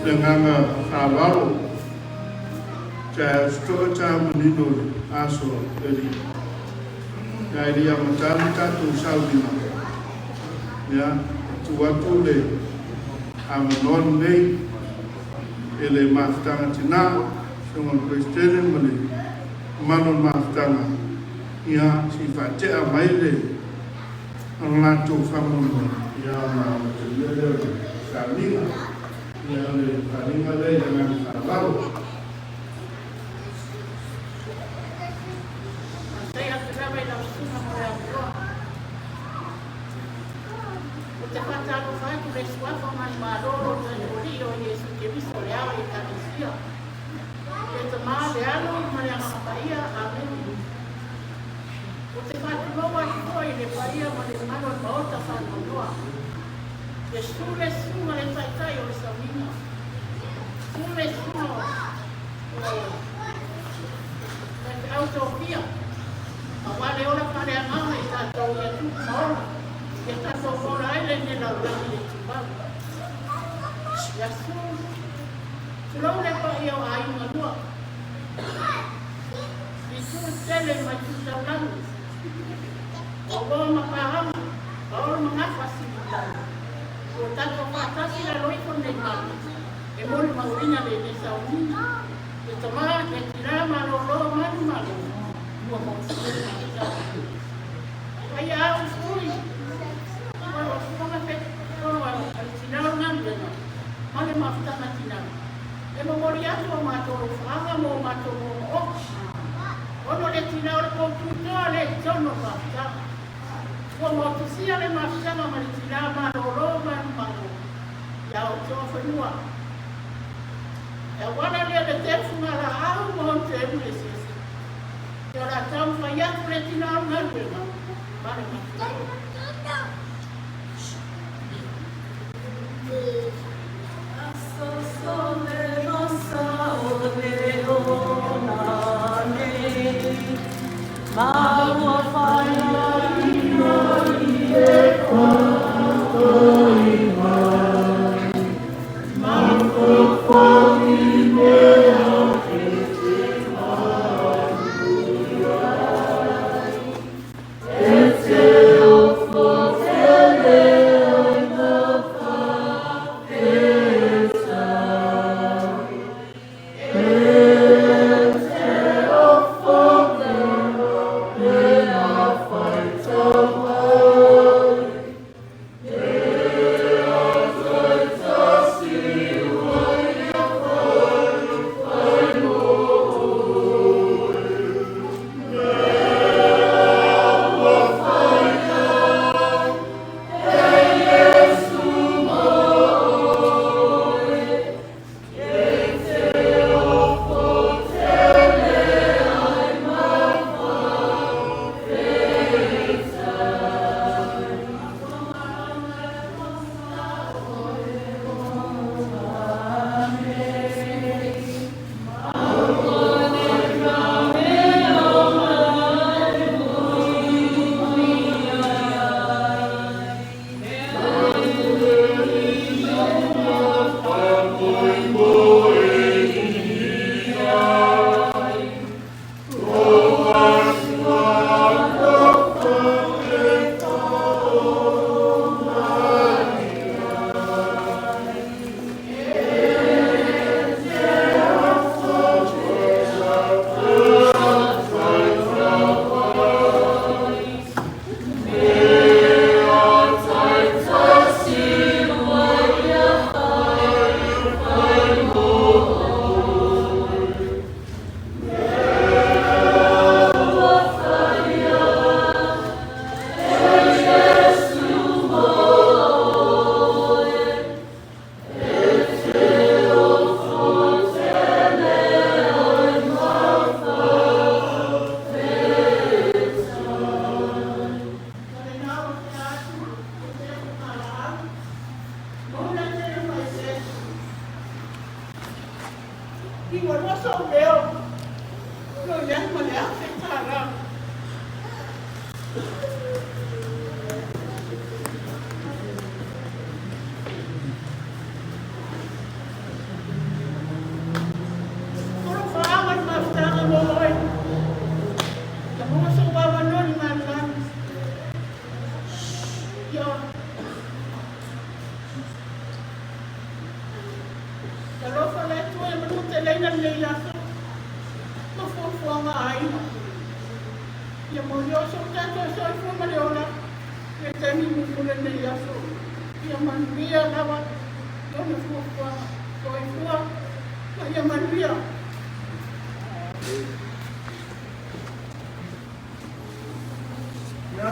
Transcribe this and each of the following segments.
dengan awal Stocha menino aso dari yang macam tu Saudi ya tuatu le amanon le ele maftanga tina semua Kristen mele manon maftanga ya sifat amai le anglato famun ya na le kami ya le kami le dengan awal le yaso. Mafufuanga ai. Ia morioso tato soi fuma leona. Ia tani mukule le yaso. Ia manuia lava. Dona fufuanga. Soi fua. Ia manuia. Ya.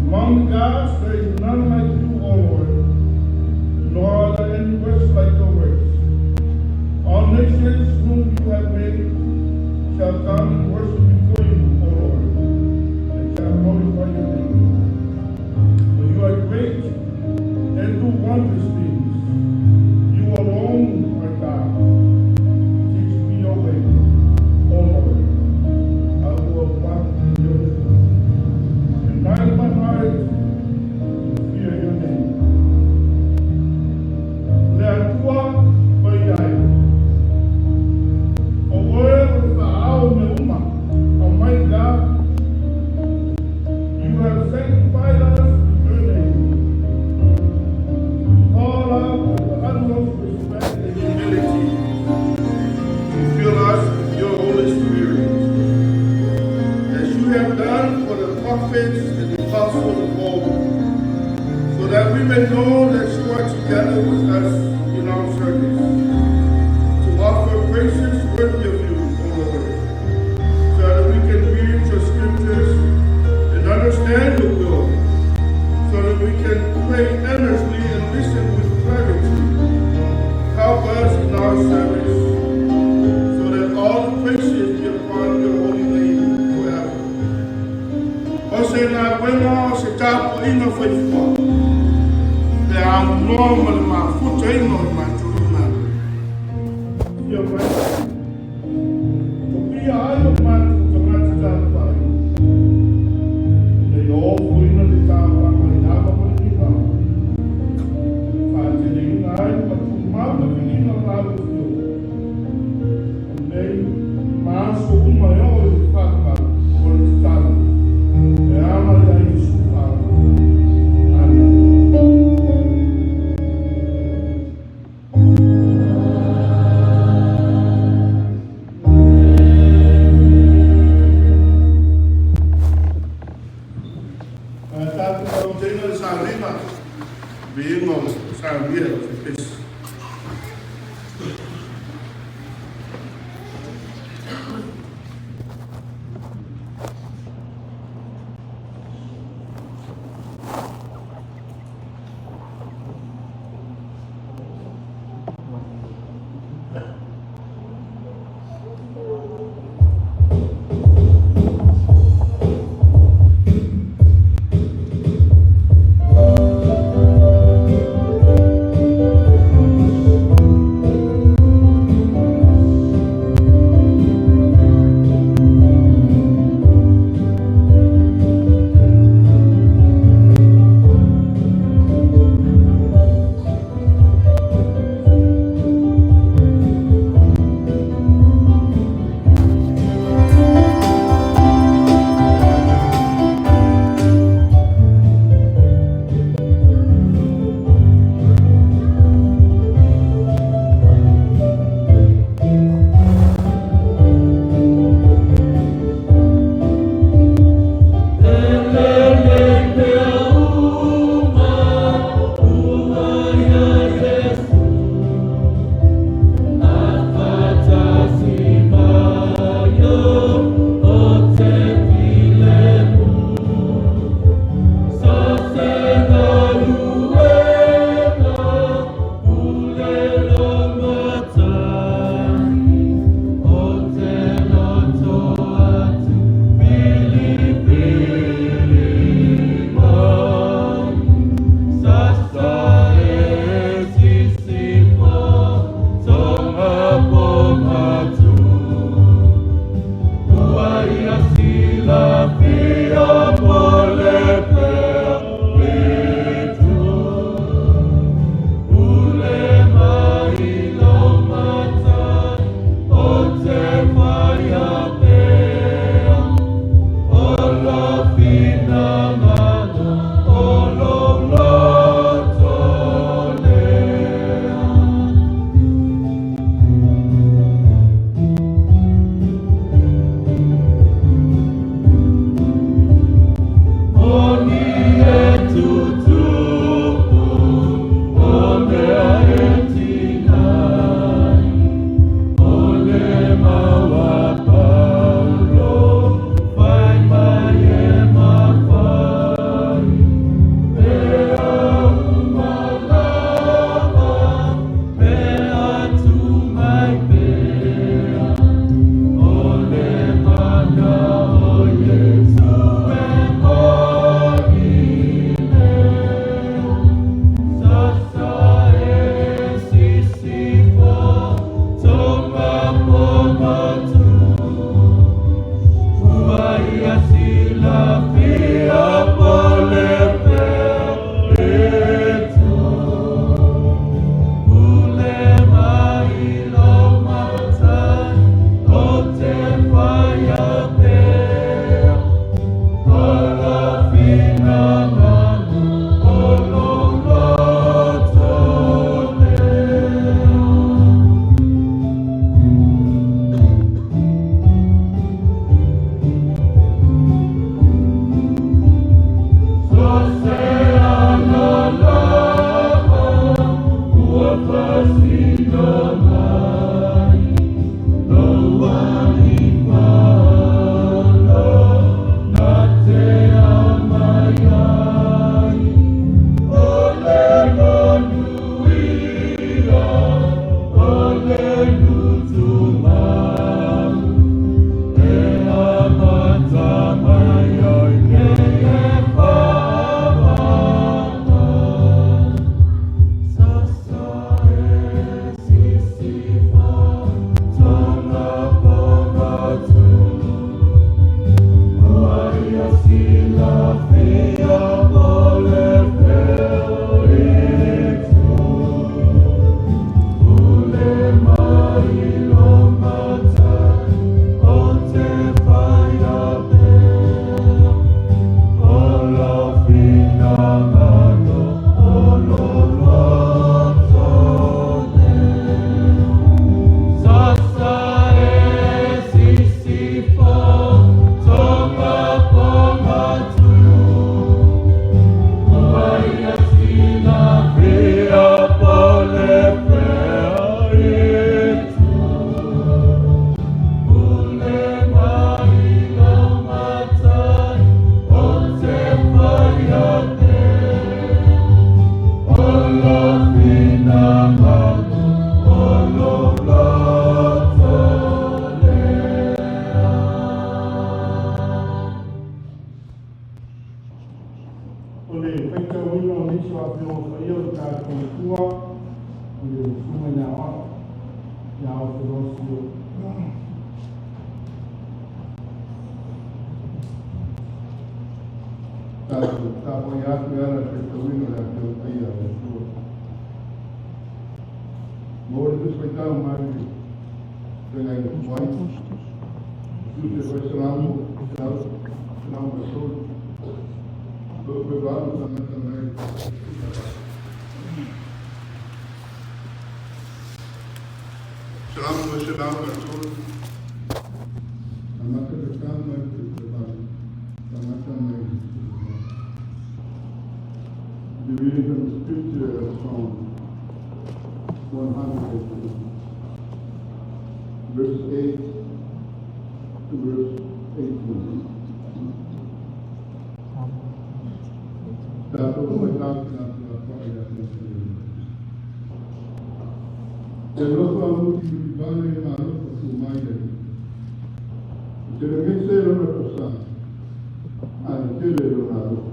Among the gods, there is none like you, O Lord, nor are there any works like your works. All nations whom you have made shall come and worship before you, O Lord, and shall glorify your name. For you are great and do wondrous things. You alone are God. Teach me your way, O Lord. I will walk in your truth. Unite my heart to fear your name. Leatua Bayai. A word of the Ao Meuma. Almighty God, you have sanctified us with your name. Call out with the utmost respect and humility to fill us with your Holy Spirit. As you have done for the prophets and the apostles of old, so that we may know that you are to together with us in our service to offer praises worthy of you, O Lord, so that we can read your scriptures and understand your will, so that we can pray earnestly and listen with clarity. Help us in our service, so that all the praises be upon your holy name forever. O se na wema o se tapu ina whaifua, le a noa ma le mafuta ino le matuluna. Ia mai, topia ai o matu tamati tapai, le ofu ina le tāwanga i nama ma le ina. Whātene ina ai matu mauna ki ina lalu fio. Nei, maaso uma e o i whakapa o le titalu. E ama le ai Jesu whāra. Amen. Tātou tau teina le sāringa, being on sāria o te pesi. The reading from the scripture is from 100, verse 8 to verse 18. Dato come tanti nella storia e lo fa molti di bane ma lo fa mai se le messe erano persone anche le erano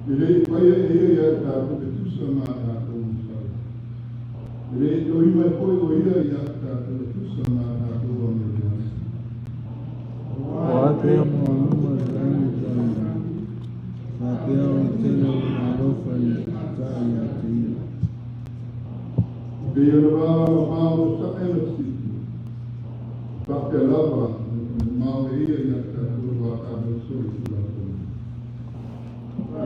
Ele ia dar para tu chamar a comunidade. Ele o ia dar para tu chamar a comunidade. O até uma grande comunidade. Até o telo na rofa e a tia. Veio lá o mal sabendo se papelava mal ia dar para a cabeça.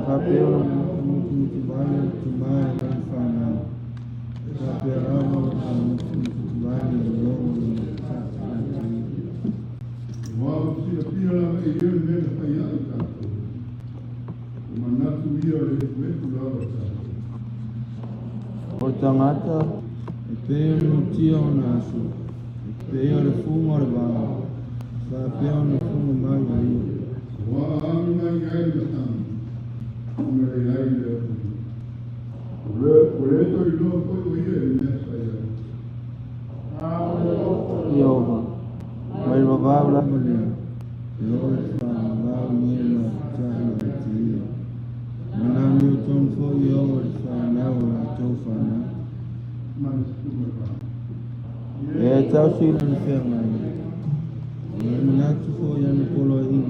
Kapela mtibali tubaya kafana kapela mtibali yomo wao si pia la hiyo ndio fanya ikato manatu hiyo ile kulala otangata peo mtio nasu peo refumo ba sa peo no fumo mai wa amina gaida Jehovah, my Baba, Lord, Father, me, child, when I'm looking for your Father, yeah, tell she and family. I'm not for you to follow him.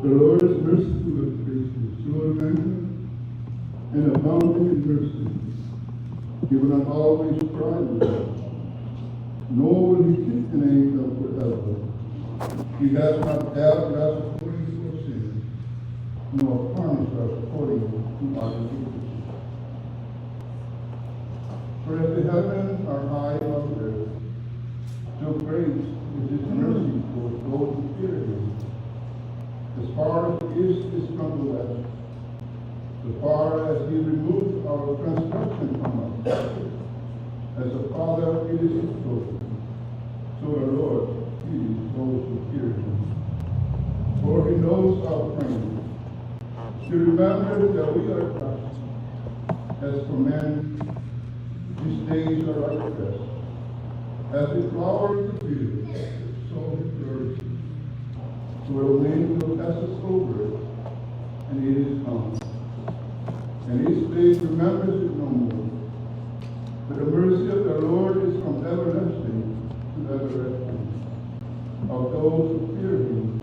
The Lord is merciful and gracious, slow to anger, and abounding in mercy. He will not always strive with us, nor will he keep in anger forever. He has not dealt with us according to our sins, nor punished us according to our iniquities. For as the heavens are high above the earth, so great is his mercy towards those who fear him. As far as the east is from the west, as far as he removes our transgression from us, as a father pities his children, so the Lord pities those who fear him. For he knows our frame. He remembers that we are dust. As for men, these days are like grass. As the flower of the field, so he flourishes. So the wind will pass us over, and it is gone. And each day remembers it no more. But the mercy of the Lord is from everlasting to everlasting, of those who fear him,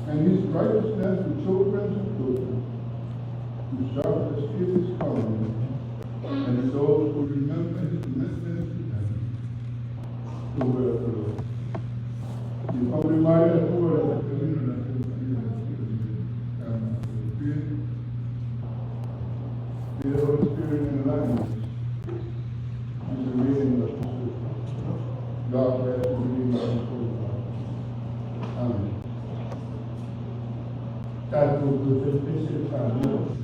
and his righteousness to children's children, who shall receive his covenant, and those who remember his commitments to Sobre y Pablo María estuvo en la película the Holy Spirit in language. And the reading of the scripture. God bless the reading of the scripture. Amen. That was the sufficient time.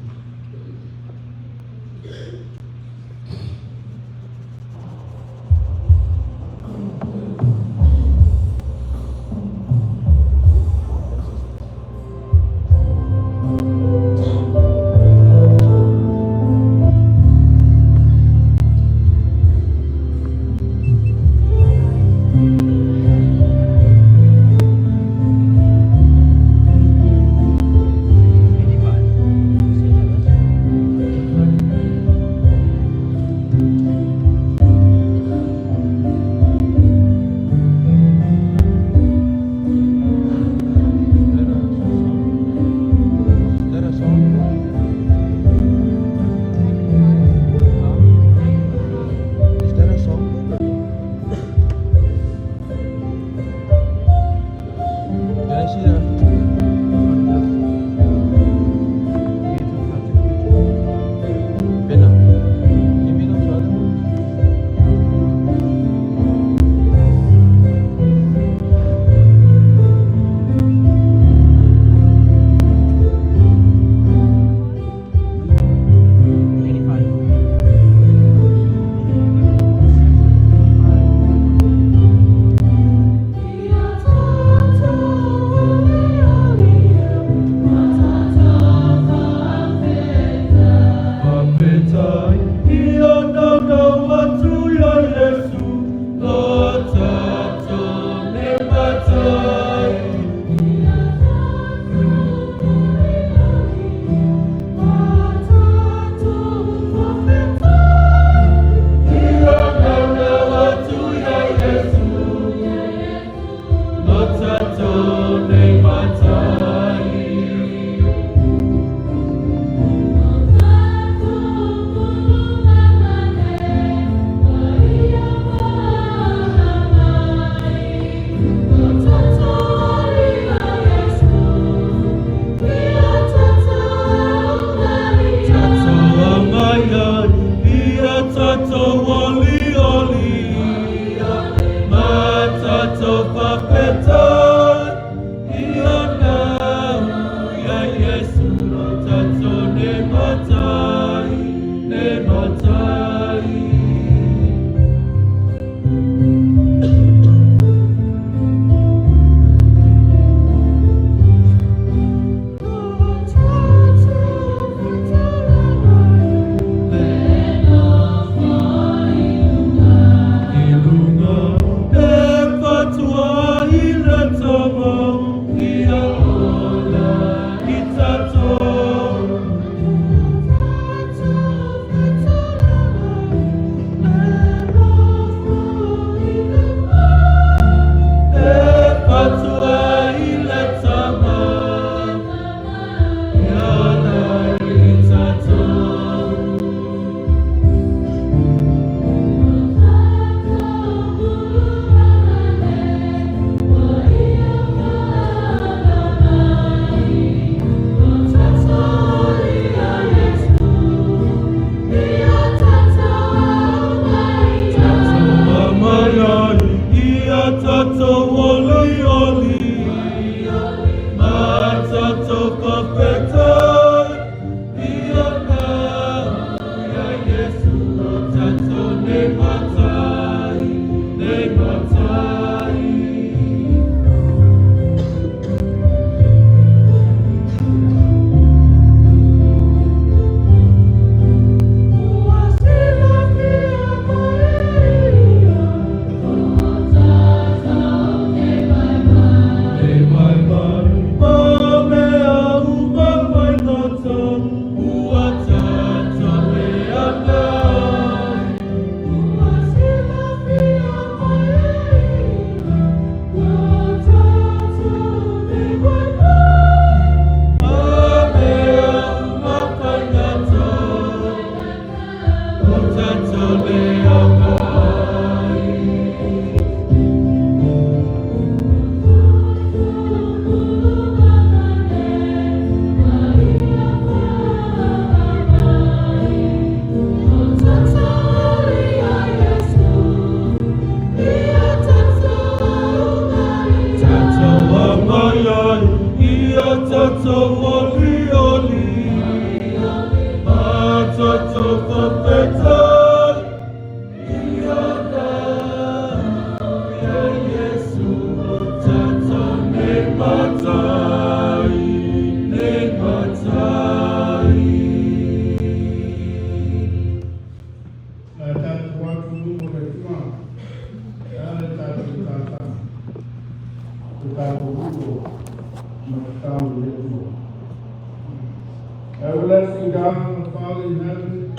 Everlasting God and Father in heaven,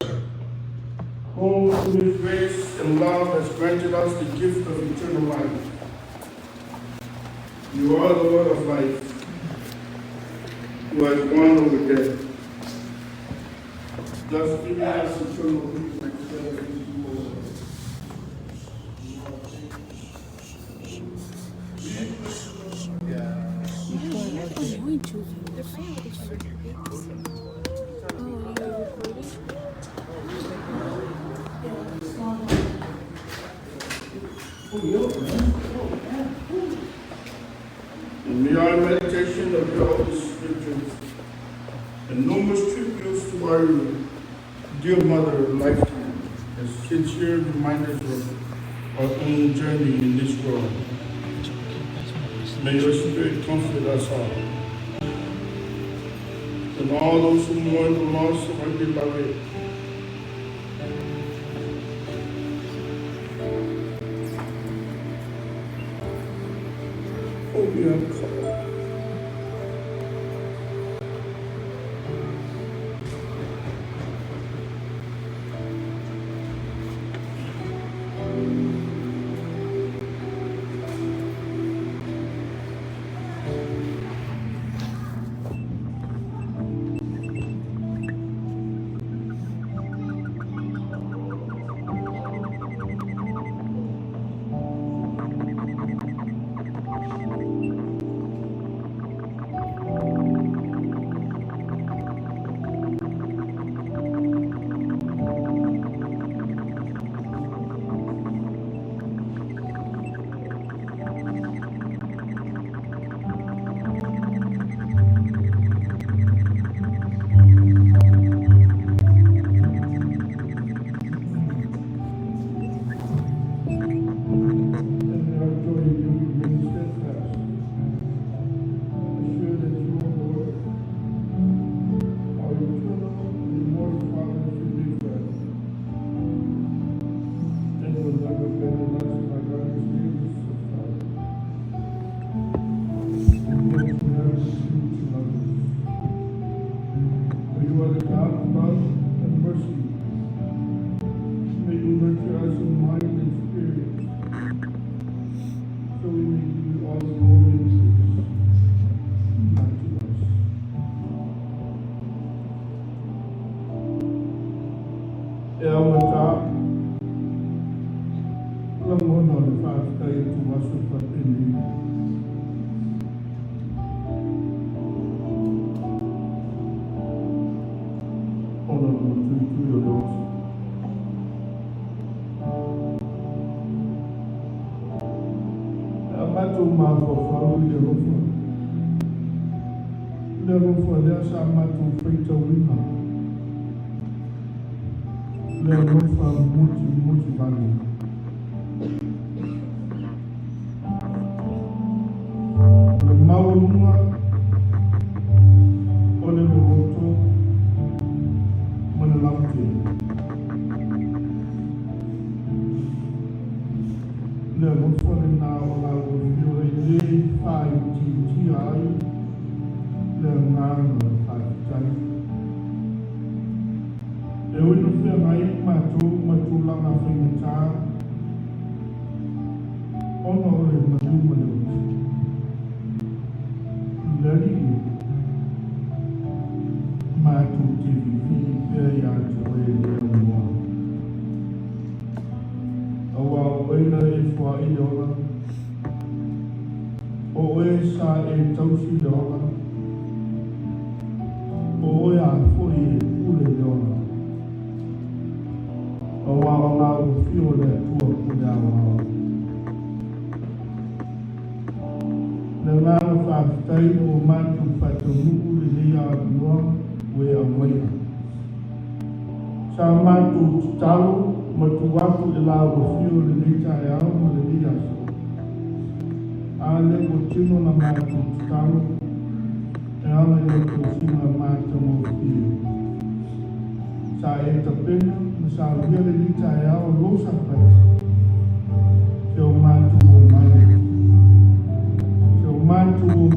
whom through His grace and love has granted us the gift of eternal life. You are the Lord of life, who has won over death, thus giving us eternal peace and service. And may our meditation of the Holy Scriptures and numerous tributes to our dear mother of lifetime as sincere reminders of our own journey in this world. May your Spirit comfort us all. And all those who mourn the loss of our beloved,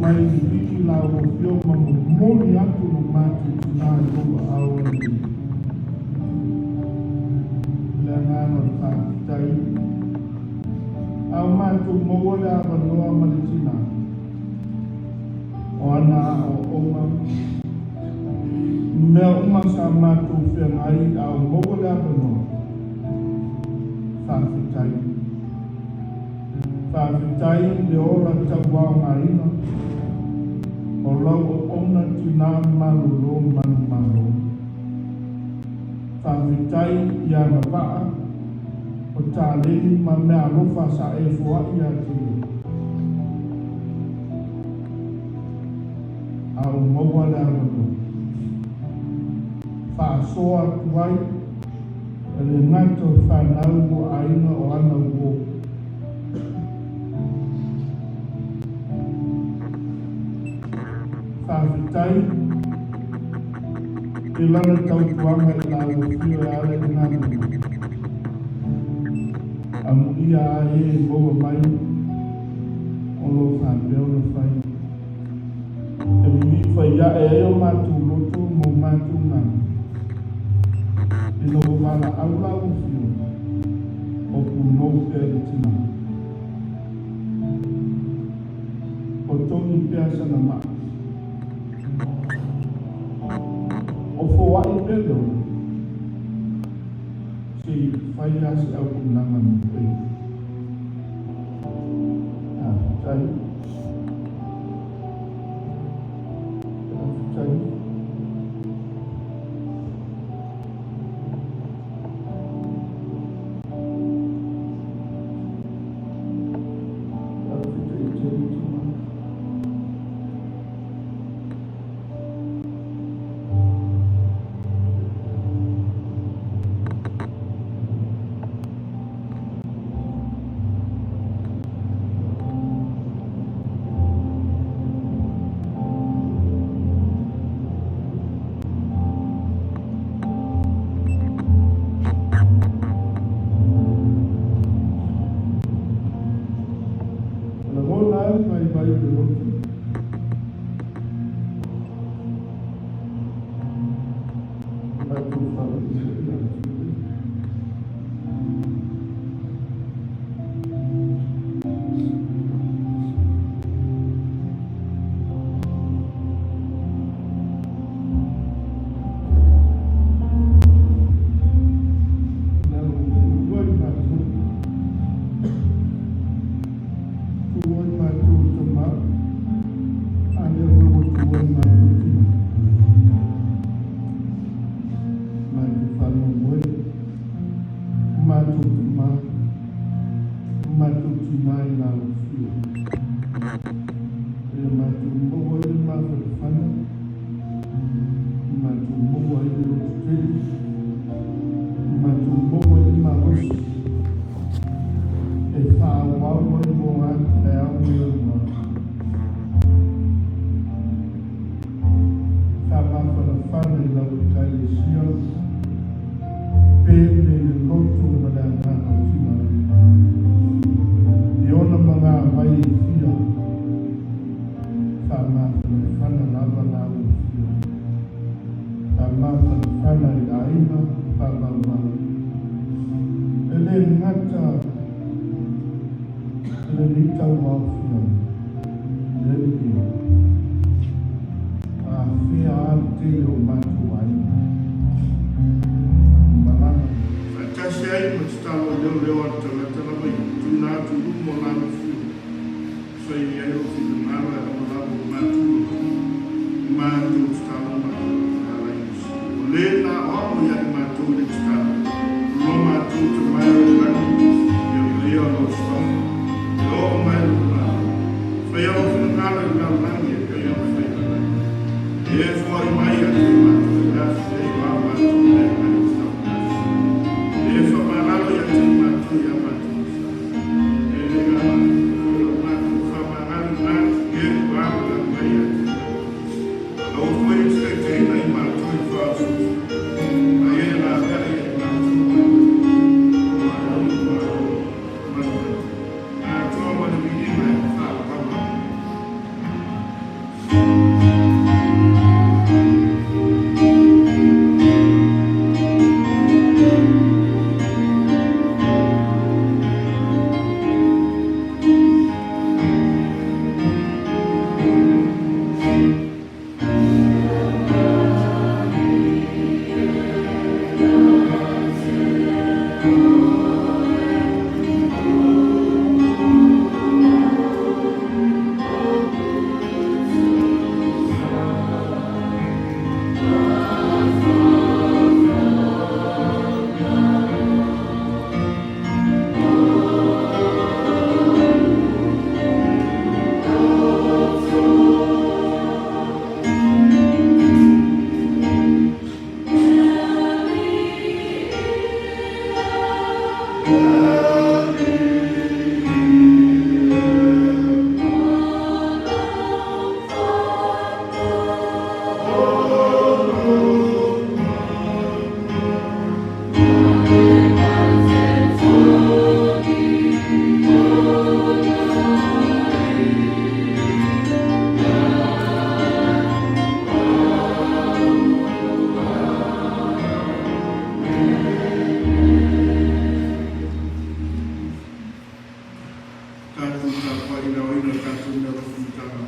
mai ni piki la o fio ma mo moni atu no matu tina i oa awa ni. Le ngano tai. Au matu mawole awa noa malitina. O ana o oma. Mea uma sa matu whengai au mawole awa noa. Whawhitai. Whawhitai le ora tawao marina. O lau o ona tina malu lo manu malu. Whawhitai ia na waa. O tā lehi ma mea lofa sa e fua ia tio. Au maua le amano. Whaasoa tuai. E le ngato whanau o aina o ana uo. Whawhitai. E lana tau tuanga i la o fio e ale i ngāmu. Amu ia e boa mai o lo whāpeo na whai. E mi whai ia e eo mātu loto mo mātu ngāmu. E no wala aula o fio o ku no pere tina. O tongi pea sana maa. O fōa i pere si whai asi au kunanga no pei. Tai. Tai. Tātou tāpua ina oina tātou na rufutanga.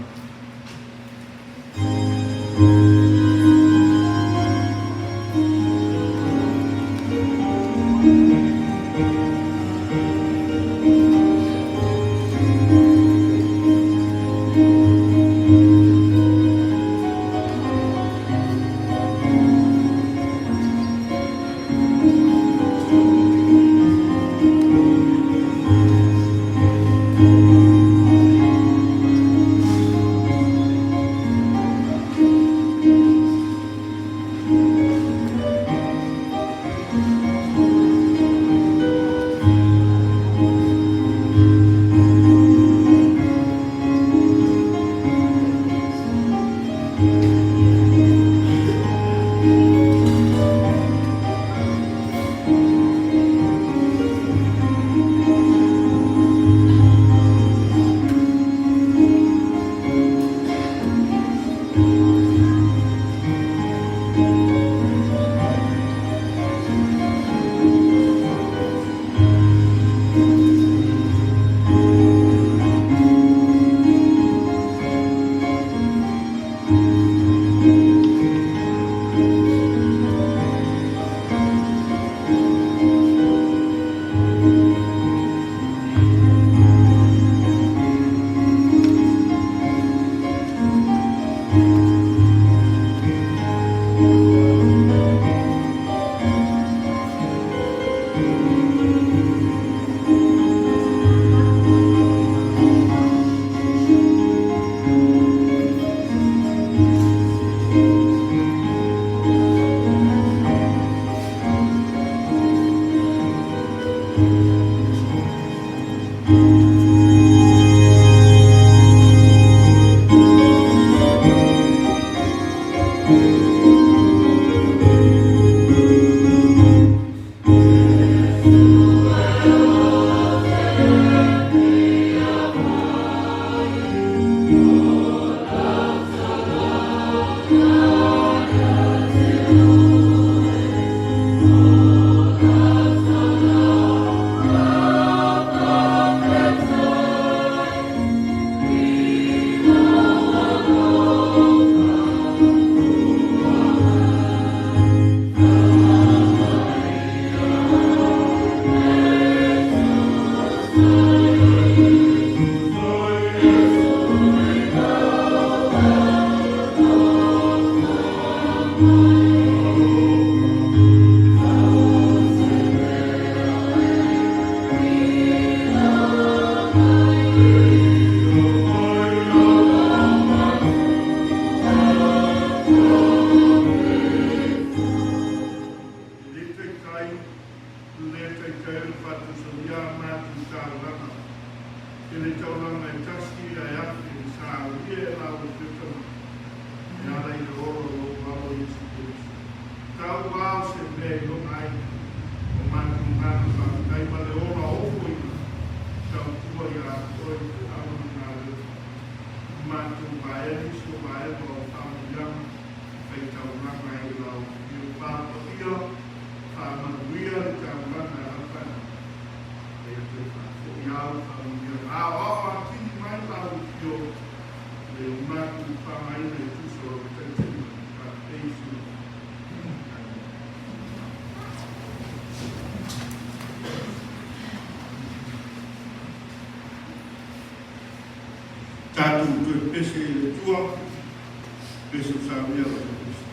Tātou tue pese le tua, pese usawia la pese.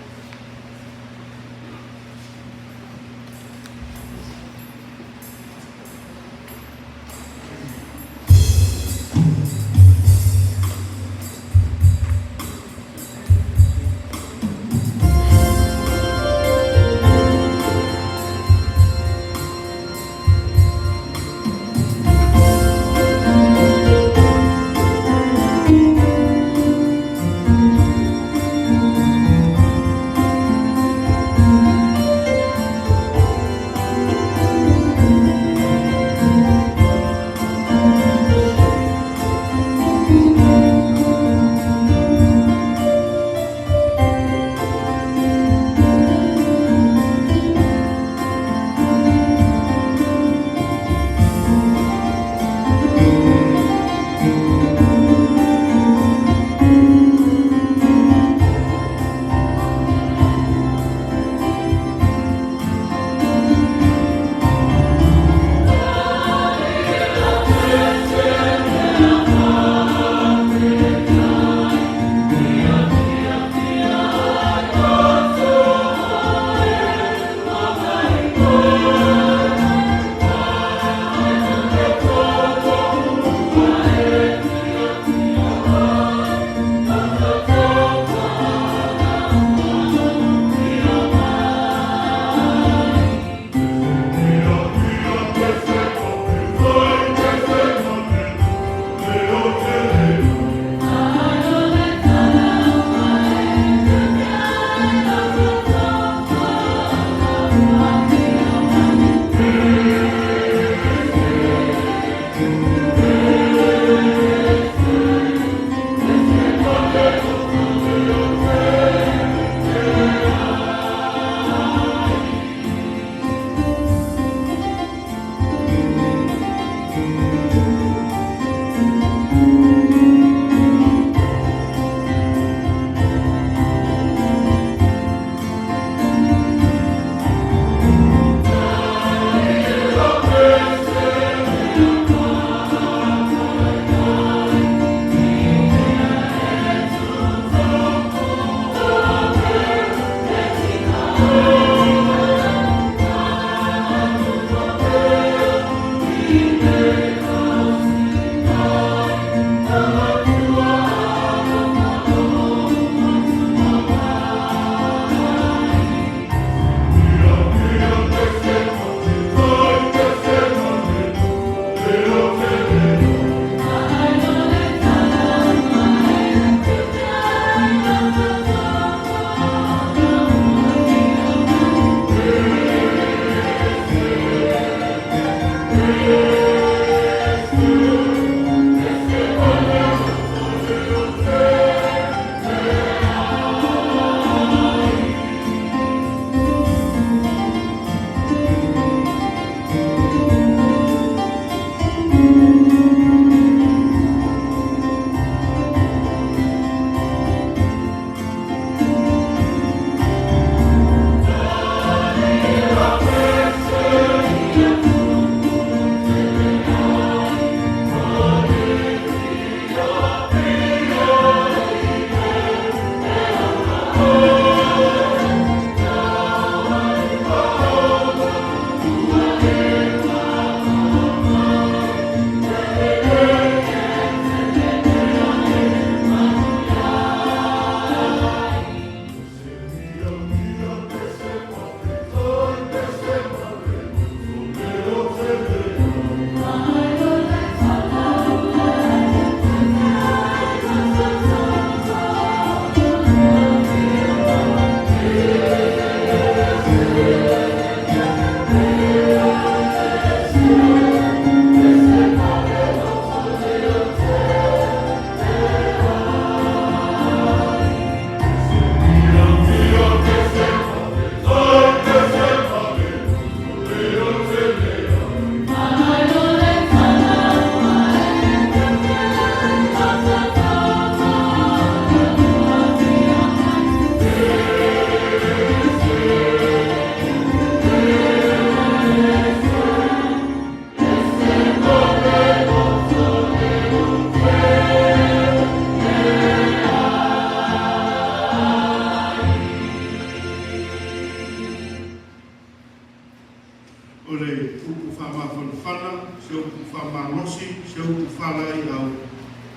si se o whala I au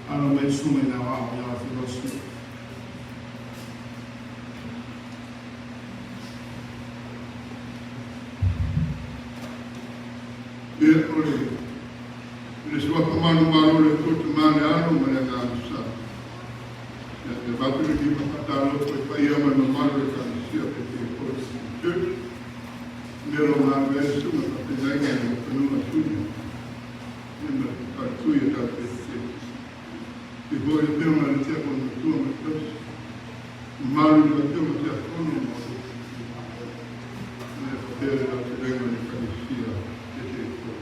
ana mai sume na wao ia whilosi. Ia ole sua kamanu le kutu mane anu mane ngā nusa. Ia wapiri ki makatalo koe paia manu manu e kanisia pe te kore si church. Nero ngā mene sunga ka te ngainga e whanua sunya. Nena ka tuia ka te te. Te hoi e peo ngā tia kona tua me kasi. Maru ni ka peo ma tia kono mo. Nena ka peo ka te renga ni kanisia te te kore.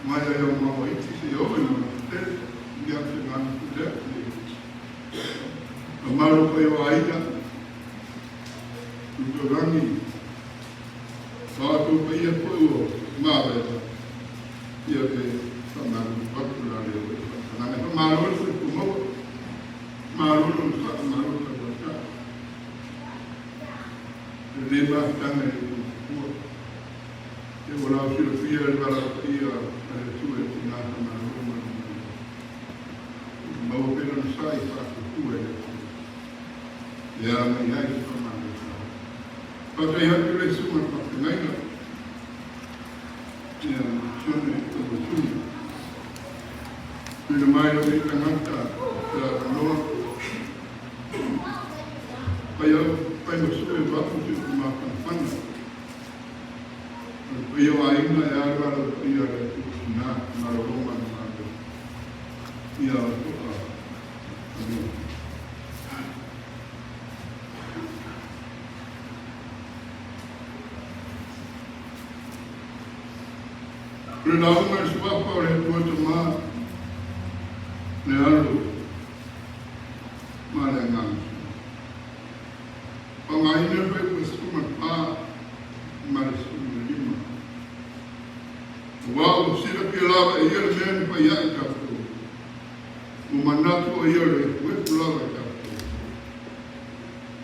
Mai ai au mawa iti se oi ma te ni a te ngāna kute. Ka maru koe o aida. Utorangi. Wātou pa ia koe o māweta. Ia te whanau pakurare o e whanau. Ka māroro se kumaua. Māroro o sa, māroro ka wata. Te reba tanga e kua. Te ora o sira pia e wala pia e tue te ngāta māroro māroro. Mau pera na sai whātu tue e kua. Ia mai ai se whanau. Pata ia te re suma pata ngaina. Ia sune tamo sune. Pina mai o i tangata te noa. Pai masue wapu se tu maka whana. Pai o aina e arara ia re tukusina mara roma na mara. Ia toka. Amin. Rena unga suapa o le tua to maa ne alu maa le ngang. Pangaina pe kua suma paa maa le suma lima. Wao sira pia lava e ia le mea pa ia i kato. Umanatu o ia le wetu lava i kato.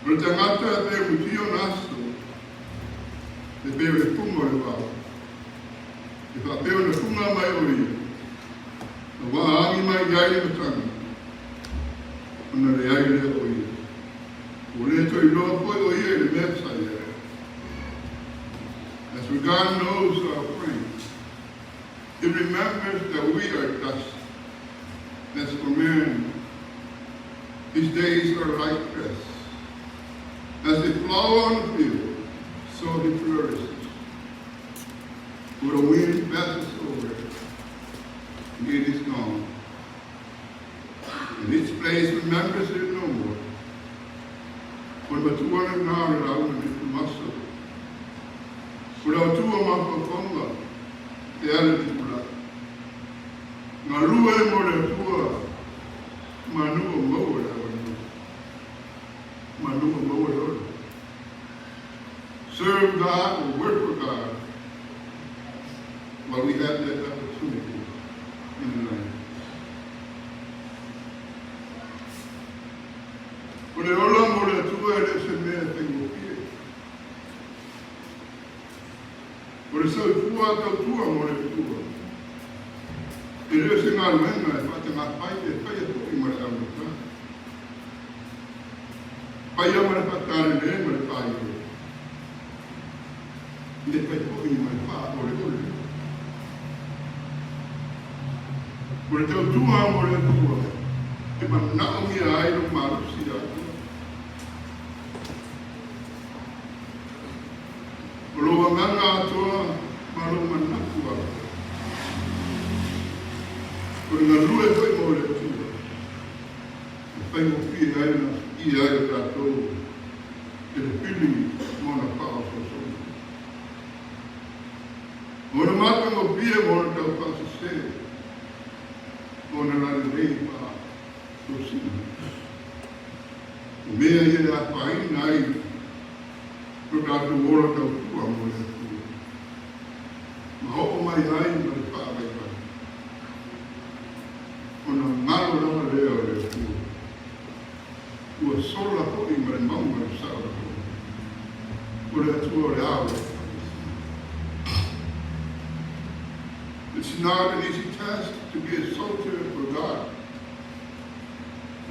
Pero tangata e te mutio naso le bebe kumo le wao. E whapeo na kunga mai o ia. Na waangi mai iai le matanga. Ona le iai le o ia. O le toi loa koe o ia le mea ia. As God knows our friends, He remembers that we are dust. As for man, his days are like grass. As a flower on the field, so he flourishes. For the wind passes over it, and it is gone. And its place remembers it no more. For the two and an hour out of the muscle. For the two of my conga, the other two. Ngalua e mo le tua, manua maua le wanu. Manua maua le wanu. Serve God or work for God. While we have that opportunity in the land. When the ola mo le tua e se mea tengo pie. When the sau tua tau tua mo le tua. E reo se ngā ruenga e whate ngā pai e pai e tuki mare au ta. Pai a mare whatare re mare pai e. I e pai tuki mare wha ore ore. Mare tau tua mare tua. E ma nao mi a airo maru si a tua. Olo nganga atua maru manatua. Por ngā rua e whai mo le tua. Whai mo pia aina I aina tātou. E le pili mona pāo so. Mona mata mo pia mona tau pāsa se. Mona nare rei pā so sina. O mea I e a pāina ai. Pro tātou ora tau tua mo le tua. Ma hoko mai ai ma le pā mai pā. Ona ngaro rama leo le tua. Ua sola ho I mare maunga le saura ho. Ua le atua le awa. Le It's not an easy task to be a soldier for God.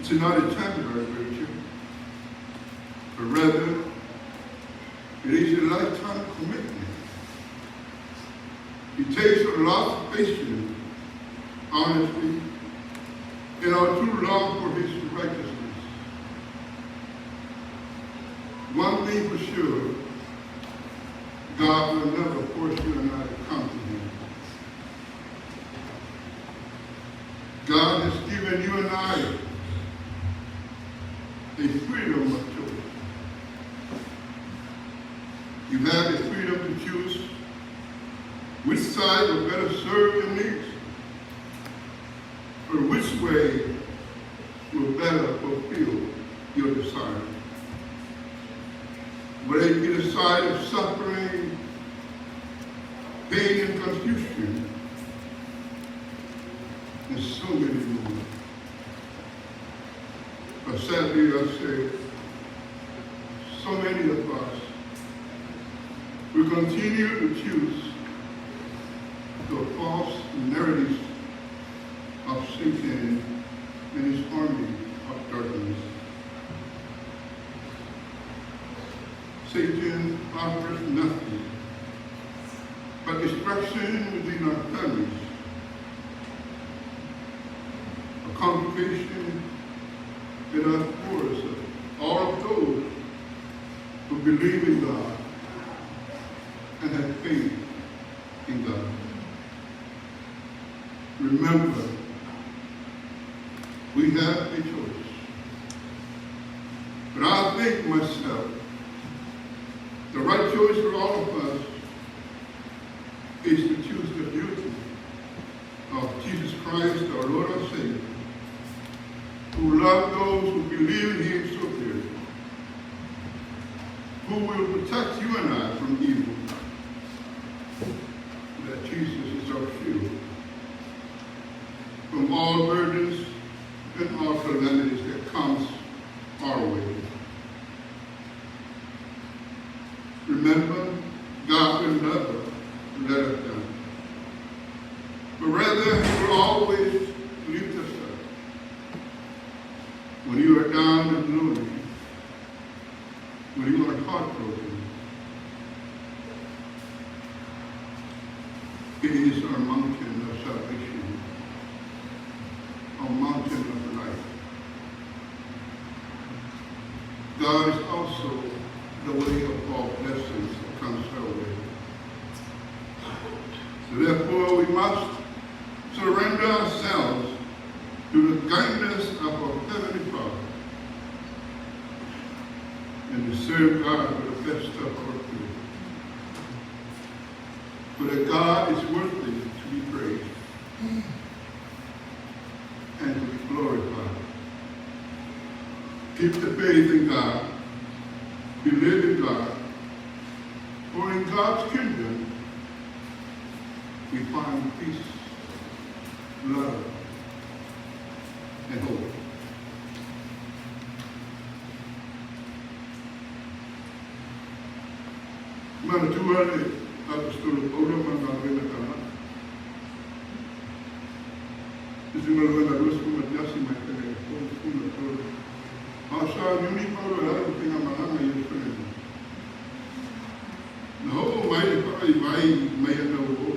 It's not a temporary virtue, but rather it is a lifetime commitment. It takes a lot of patience, honesty, and our true love for his righteousness. One thing for sure, God will never force you and I to come to him. God has given you and I a freedom of choice. You have the freedom to choose which side will better serve your needs, or which way will better fulfill your desire. Whether it be the side of suffering, pain, and confusion, and so many more. But sadly, I say, so many of us will continue to choose the false narratives of Satan and his army of darkness. Satan offers nothing but destruction within our families, a congregation that are for us, all of those who believe in God and have faith in God. Remember, we have a choice. But I think myself, the right choice for all of us is to choose the beauty of Jesus Christ, our Lord and Savior, who loved those who believe in him so dearly, who will protect you and I from evil, that Jesus is our shield from all burdens and all calamities that comes our way. Remember, God will never let us down, but rather he will always lift us up. When you are down and lonely, when you are heartbroken, it is our mountain of salvation, our mountain of life. God is also the way of all blessings that comes our way. So therefore we must surrender ourselves to the guidance of our Heavenly Father and to serve God with the best of our faith. For that God is worthy to be praised and to be glorified. Keep the faith in God, believe in God, for in God's kingdom we find peace, love, and hope. Manatuan apostol Paulo mangawen kana. Isimal na luz kumatiasi makene kung to. Asa nini Paulo la tinga malanga yusune. No mai pa mai na wo.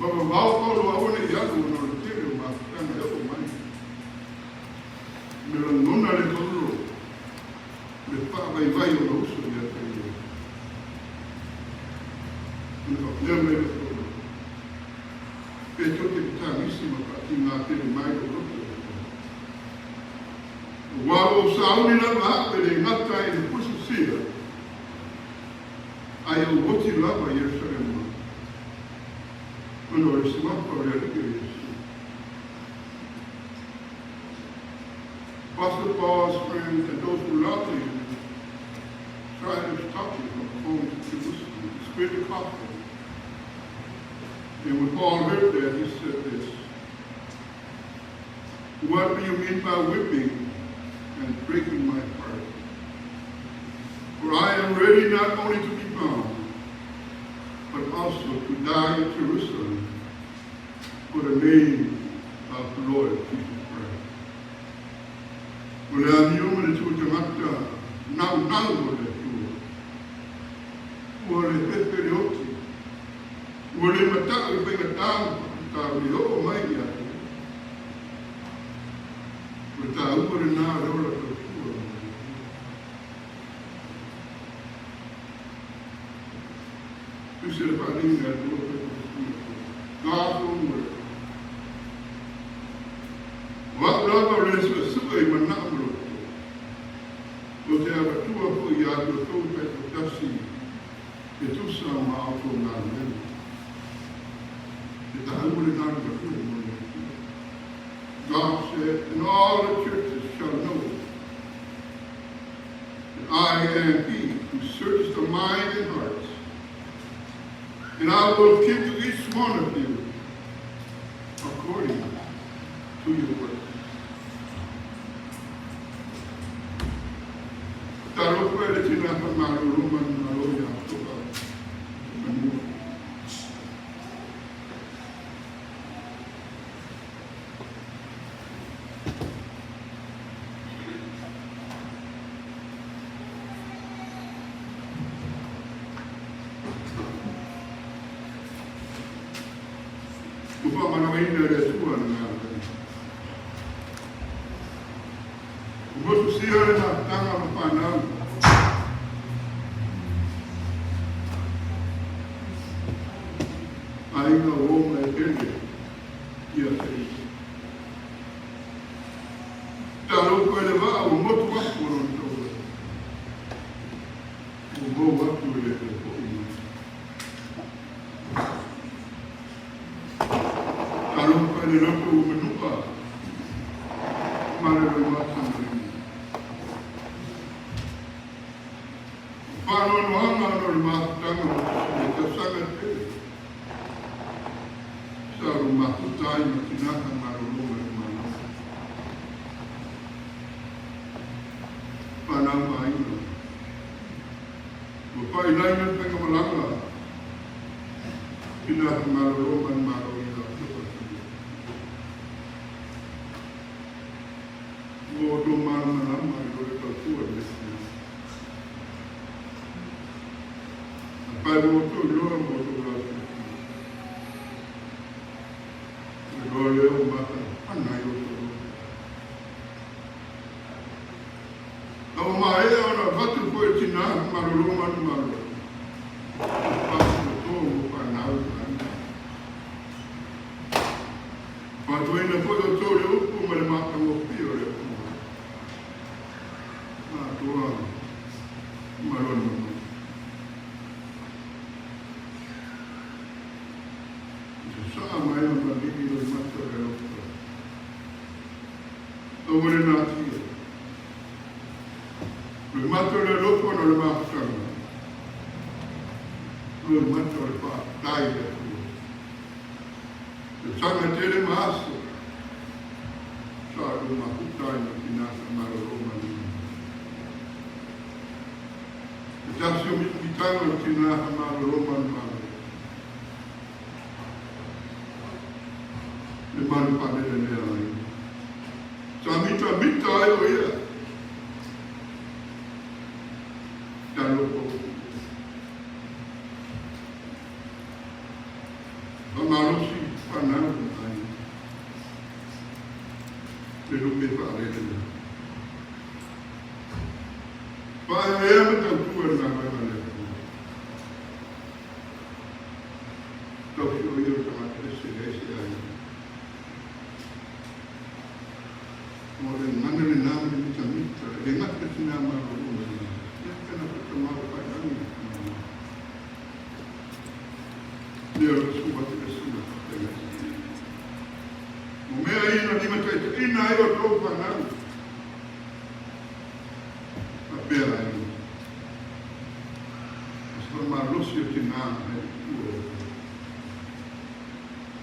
Baba bao Paulo awone yaku no tiro ma kana yo mai. Melangona le Paulo. Le pa vai no uso ya te. Walau sauni na maapere ngata i pususia, ayo woti lava Yerusalem. Ano esi mapa reality. Apostle Paul's friends and those who loved him tried to stop him from going to Jerusalem, to spread the gospel. And when Paul heard that, he said this: "What do you mean by whipping and breaking my heart? For I am ready not only to be bound, but also to die in Jerusalem for the name of the Lord Jesus Christ. Wala niyo man ito jamata nau wala ito. Wala peperioti. Wala mata ipengatang tabi o mai ya. Wala wala na wala ito. You should have been that God's own word. What love is a super manamro? Was there a 2 or 4 yards of food that was just seen? The two some out from that land. The time would not have been. God said, and all the churches shall know that I am He who searches the mind and hearts. And I will give to each one of you according to your work. Taro puede tirar para Roman Maloya. Kupa manawin dari Tuhan mengalir. Kupa siapa nak tangan panang. Aina orang lekende dia sendiri. Kalau kau lewat, umur tua pun orang. Umur waktu lekende. Nilaku menuka mana bermacam ini. Panon wanga normal tangga itu sangat baik. Sarumah utai macinakan marulungan mana. Panang mainu. Bukai lain pengamalanga. Tidak marulungan maru. Modo mana malu bertuah lesnya. Apa modo luar modo belasnya. Lolo mata anai itu. Kalau mahal orang batu kau cina malu malu. Batu itu bukan naik. Batu ini pun tu dia pun melemak kopi orang. Tuhan maron. Sama yang berdiri di mata Eropa. Orang nanti. Di mata Eropa orang macam. Orang mata Eropa lain itu. Sangat jadi masuk. Saat rumah kita yang tidak sama Roma ini. Jadi kita tidak sama Roma ini. Memang pada dunia lain. Kami ayo ya. Dan lupa. Manusia panang lain. Belum berapa lagi. Saya betul tuan nama mana. Tahu yo sama presiden. Orang mana ni nama ni macam ni. Dengar ke nama orang. Dia kenapa termalu pada ni? Dia semua tidak semua. Umea ini nanti macam itu. Ini ayo terus panang. Apa lagi? Malu sih kena.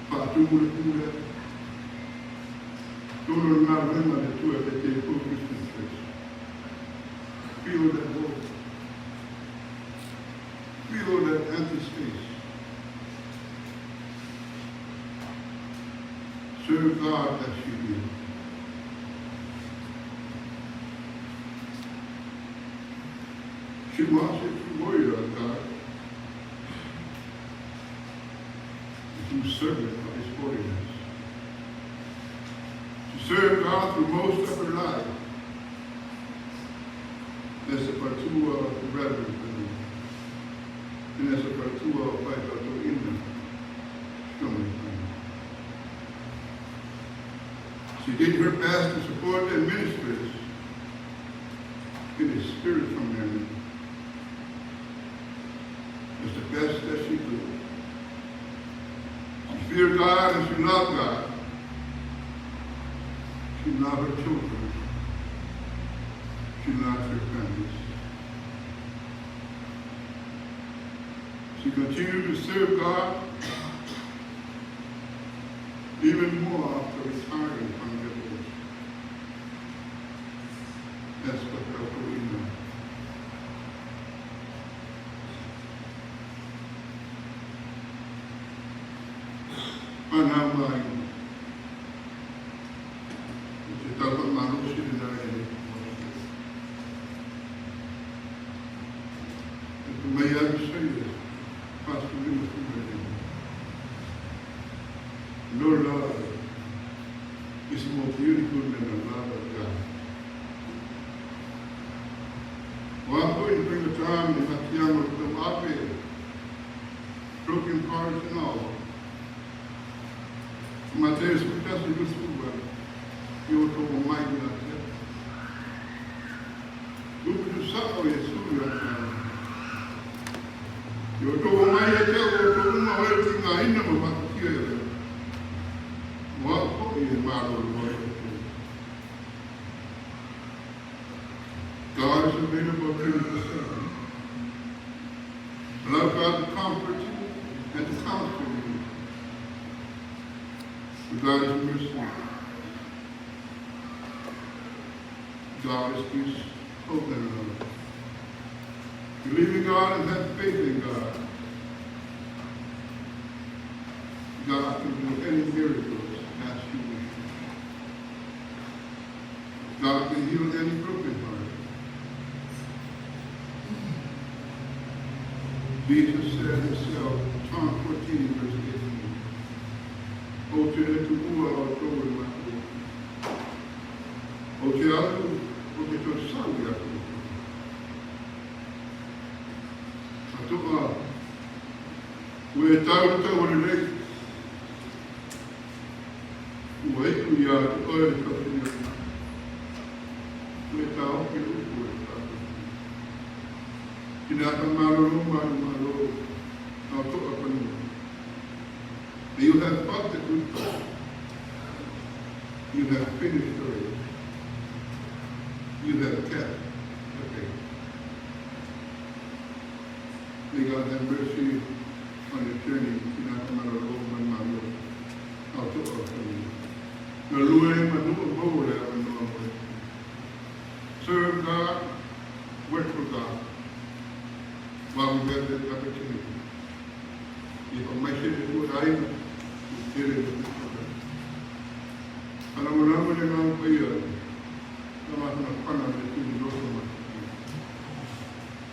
Pak Jumur. Don't remember the two of the people feel that hope. Feel that empty space. Serve God as she did. She wants it to worry about God. She was servant of His holiness. She served God through most of her life. That's about two reverend and that's about two fight out to India. She did her best to support their ministries in the spirit from them. It's the best that she could. She feared God and she loved God. She loved her children. She loved her families. She continued to serve God even more after retiring from the village. That's what helped her in there. Panamay. Ito dapat manusia na rin. Ito mayroon sa'yo. Pastor Lewis Kumari. Your love is more beautiful than the love of God. Well, I'm going to bring the time in that young with them up here. Broken hearts and all. Mateus, peço desculpa. Eu estou com mais de nada. Grupo do São Jesus. Eu estou com mais até eu estou uma hora que ainda não vai ter. Well, God is available 30%. Allow God to comfort you and to counsel you. God is mercy. God is peace, hope, and love. Believe in God and have faith in God. God can do any miracles as you wish. God can heal any broken heart. Jesus said himself, John 14, verse 18, O te tu ua o tō e mako. O te atu, o te tō sawi atu. Atoa, ue tau tau o rei. Ue ku ia te oe te kawhine. Ue tau ki upu e tau. Ina ka maroro maroro, au toa kanu. You have fought the good fight. You have finished the race. You have kept the faith. May God have mercy on your journey. Serve God, work for God, while we have that opportunity. If I might say this word, I did it. And I'm going to go for you. I'm not going to find out that you know so much.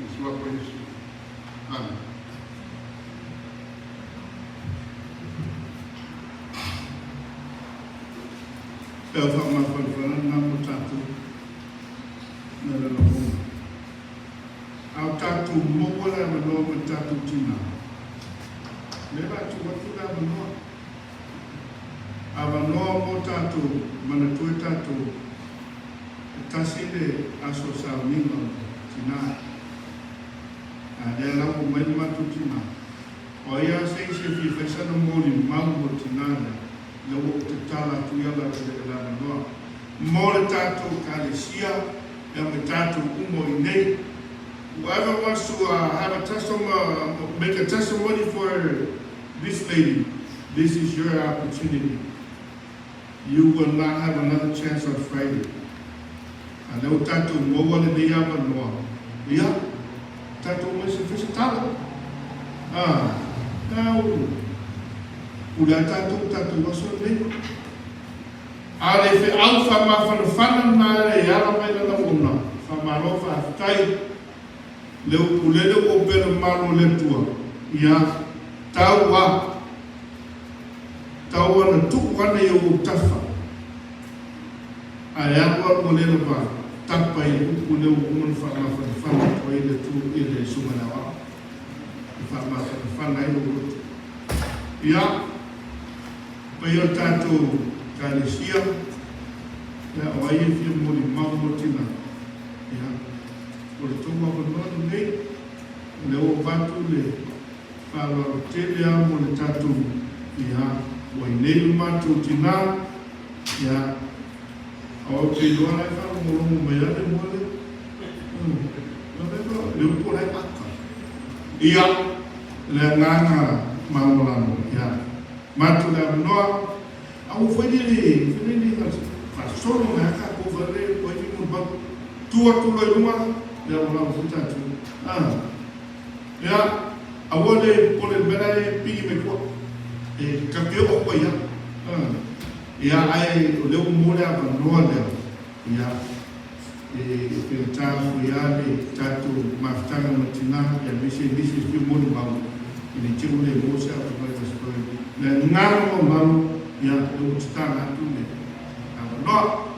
It's what we see. Amen. Eu vou uma coisa na mutatu na lona. Ao tatu mogola no mutatu tina. Leva tu watu no. Ava no mutatu mana tu tatu. Tasile aso sa mingo tina. Ada la mai matu tina. Oia sei se fi fesa no moli mamu tina. Le te tala tu yala te la no mo tatu kalesia ya tatu umo inei. Whoever wants to have a testimony, make a testimony for this lady, this is your opportunity. You will not have another chance on Friday. And le tatu mo wala de yaba no ya tatu mo se fesa tala now Ula tatu waso ne Ale fe au whamawhanawhana nā e ara mai na una. Whamaro whaatai. Leo pulele o pera mano le tua. Ia tau wa. Tau ana tuku ana i o tafa. Ai agua mo le ba. Tapa i upu leo umana whamawhanawhana. Toi le tu i le sumana wa. Whamawhanawhana i o roto. Ia. Pai o tātou Kalesia, ya o ai e fia mori mau motina, ya o le tonga o nono nei, le o vatu le whalaro tele a mo le tatu, ya o i nei matu tina, ya o te loa lai whalo moromo mai ane mole, le upo lai aka, ia le nganga maulano, ya matu le anoa, au foi dele faz solo na cá com valer o que não vai tua uma já lá o futuro já a vole por el verão pigi me qua e cambiou o coi já ai o leu mole a noa já e tentar já de tanto maftanga matina já bisi que mole mau ele tinha um negócio a fazer as coisas não mau ya eu está na tudo agora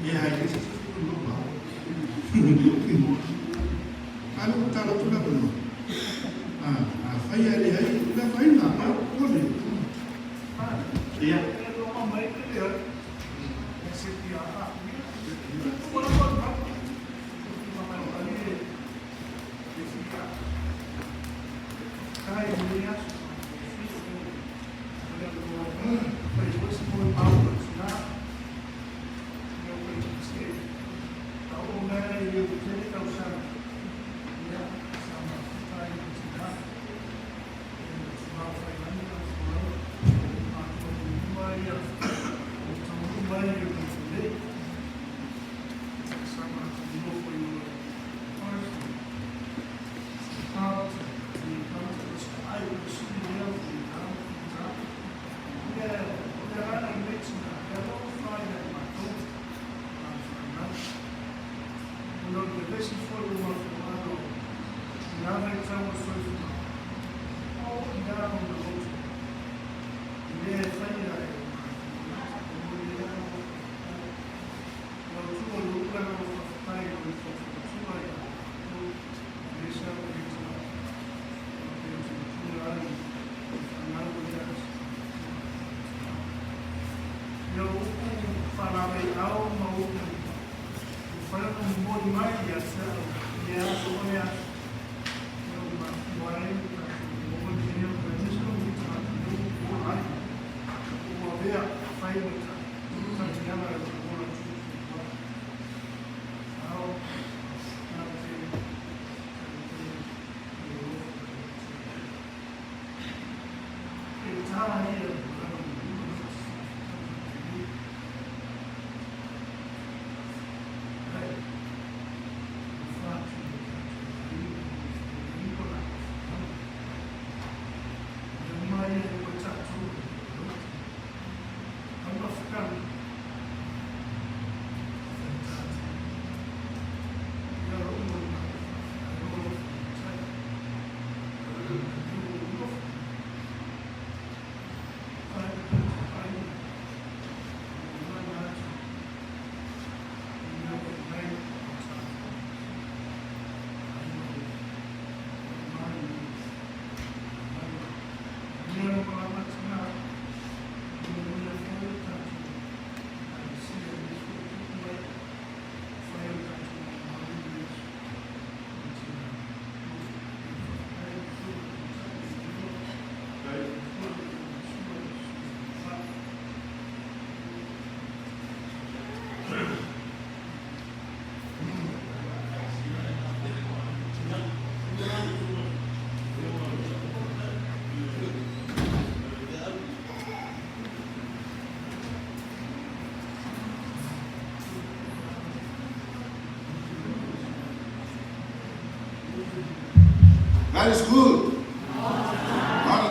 ya isso tudo normal algo tá tudo normal Faya dia ini dah faya nak boleh. Dia.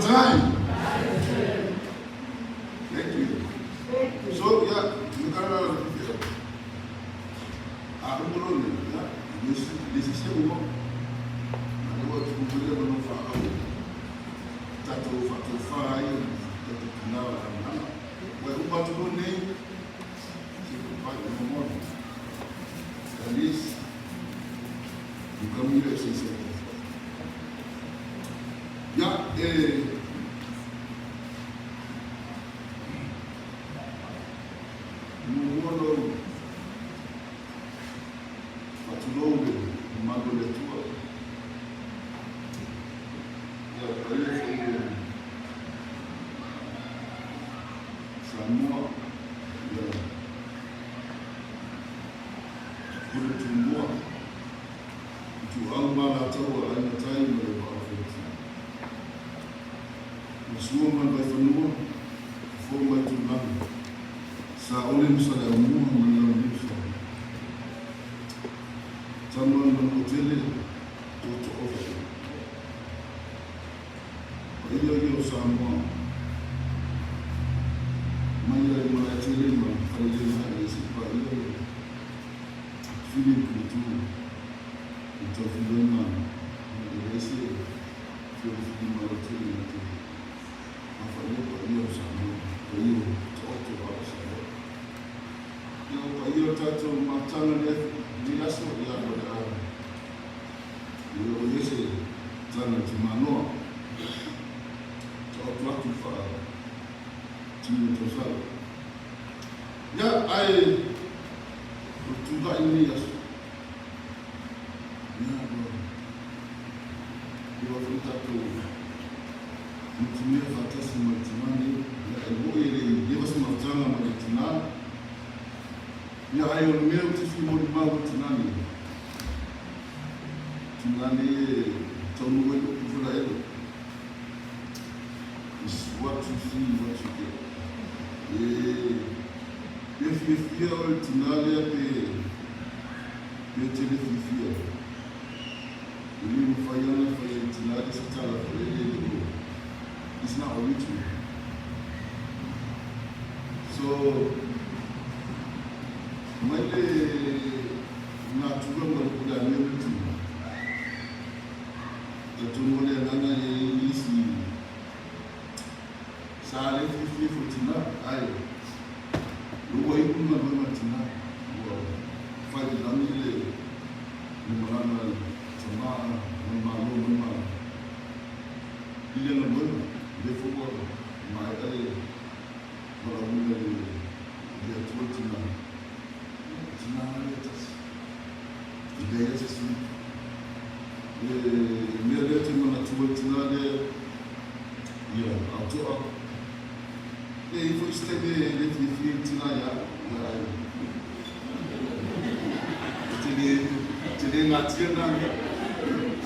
time. Thank you. So, yeah, you can this is a woman. I know what you will do for Tato Fire, now, well, what's your name? At least, you come here and say, yeah,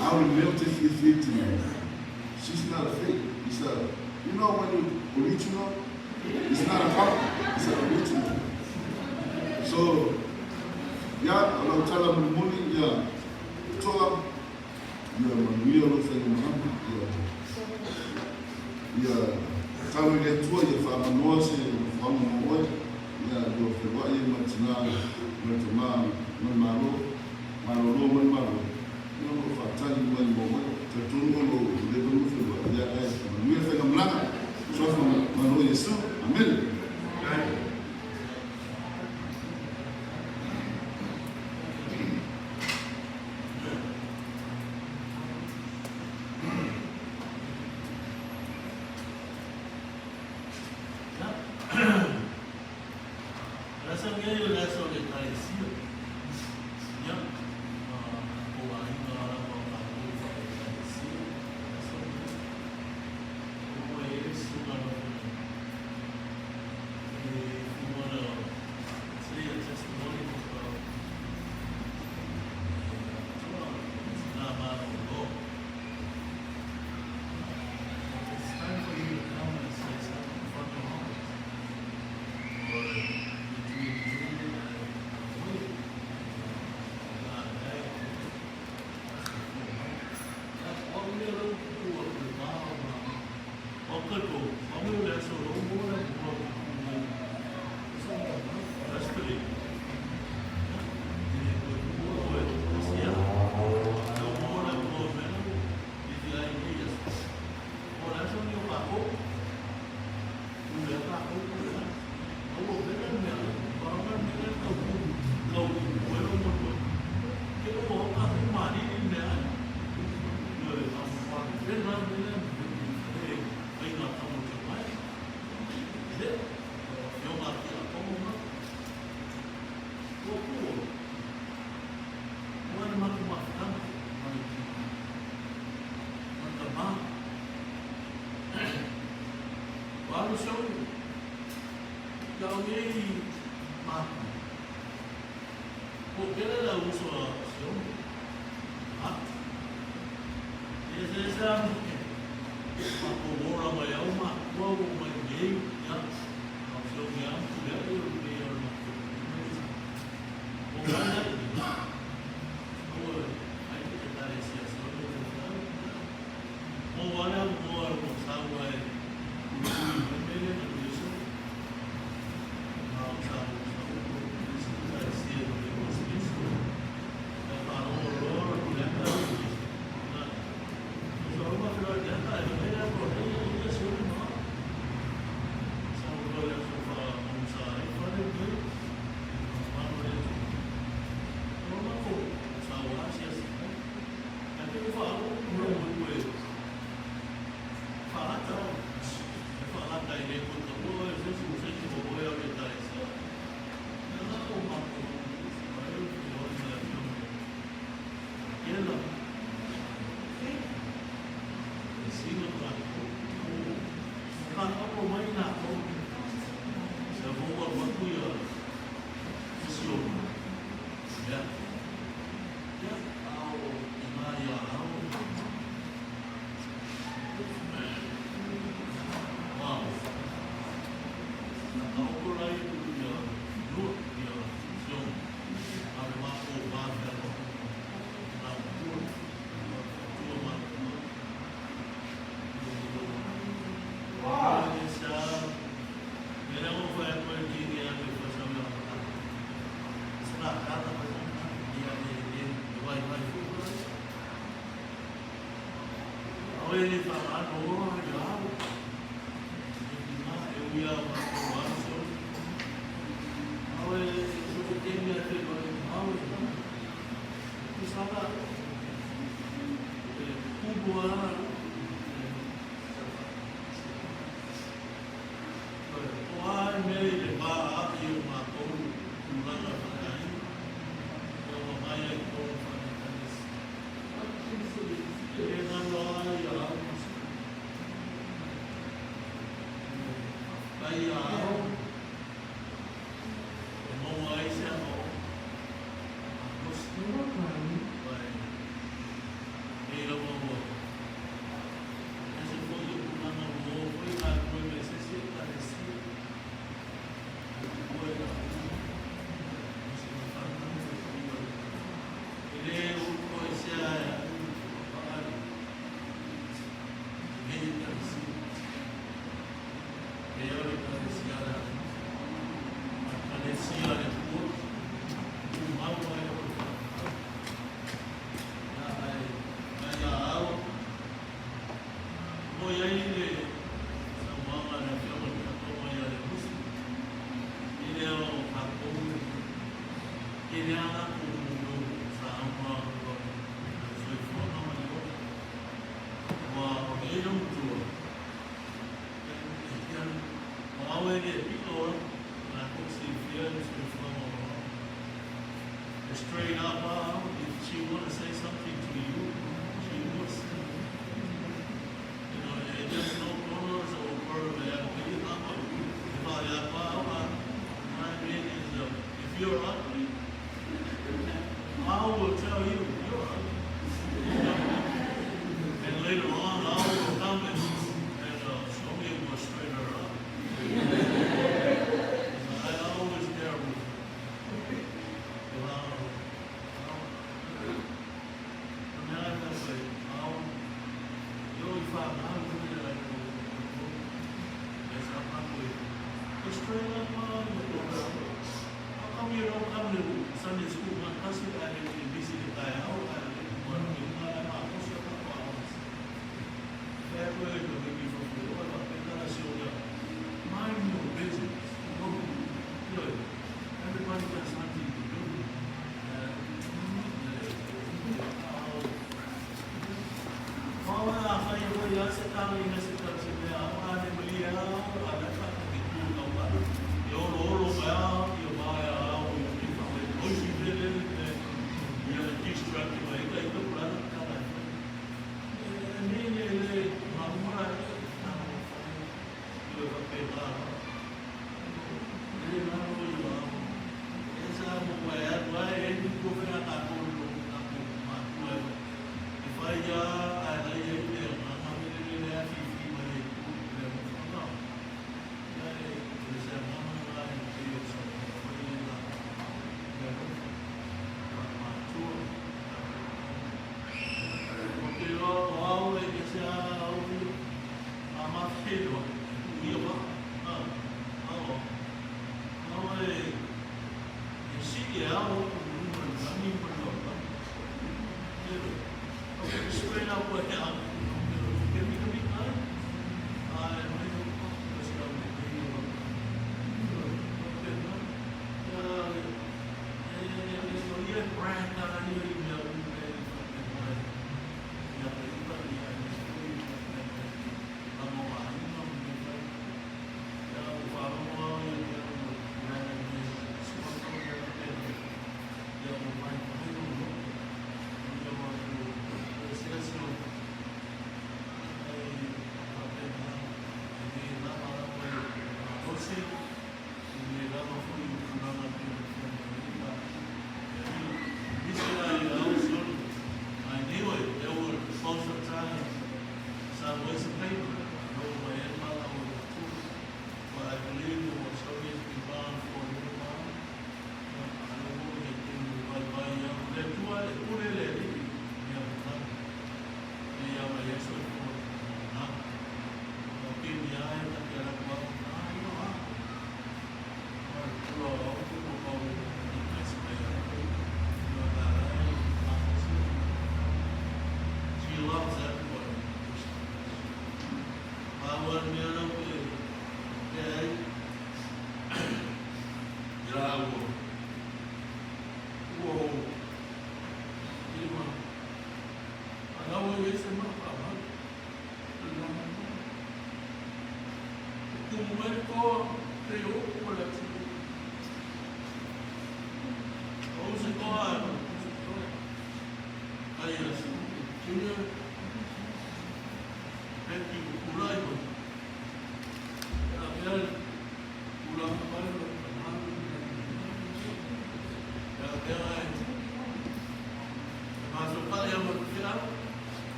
I will melt if you feel to me. She's not a fake. It's a, you know when you original, it's not a copy, it's an original. So, yeah, I'm telling the morning, yeah, talk, yeah, real thing, yeah, quand we get to your family, no say, from what, yeah, go for what you want to know, Malo, no, for telling when you to do no, they don't feel yeah, we have a black, so from Mano, so, amen. I'll show you. Now, maybe, porque era uso de la acción. Y ese es algo que como la voy a una juego muy bien, ya, la opción que han estudiado y que yo no como hay que tratar ese asunto, como van a mover con agua Ele falar, oh, legal, eu ia falar sobre, eu tenho minha filha mal, eu estava cubano, o meio de barra e o matou, o lá na frente, o mais é como fazer isso. Ele não vai bây giờ mong ấy sẽ một số vậy thì đâu mà một cái sự phối hợp của nó một với hai người mình sẽ xếp lại để xếp với đó thì đây tôi sẽ straight up, if she want to say something to you, she will say. You know, there's no corners or whatever.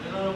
Era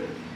Gracias.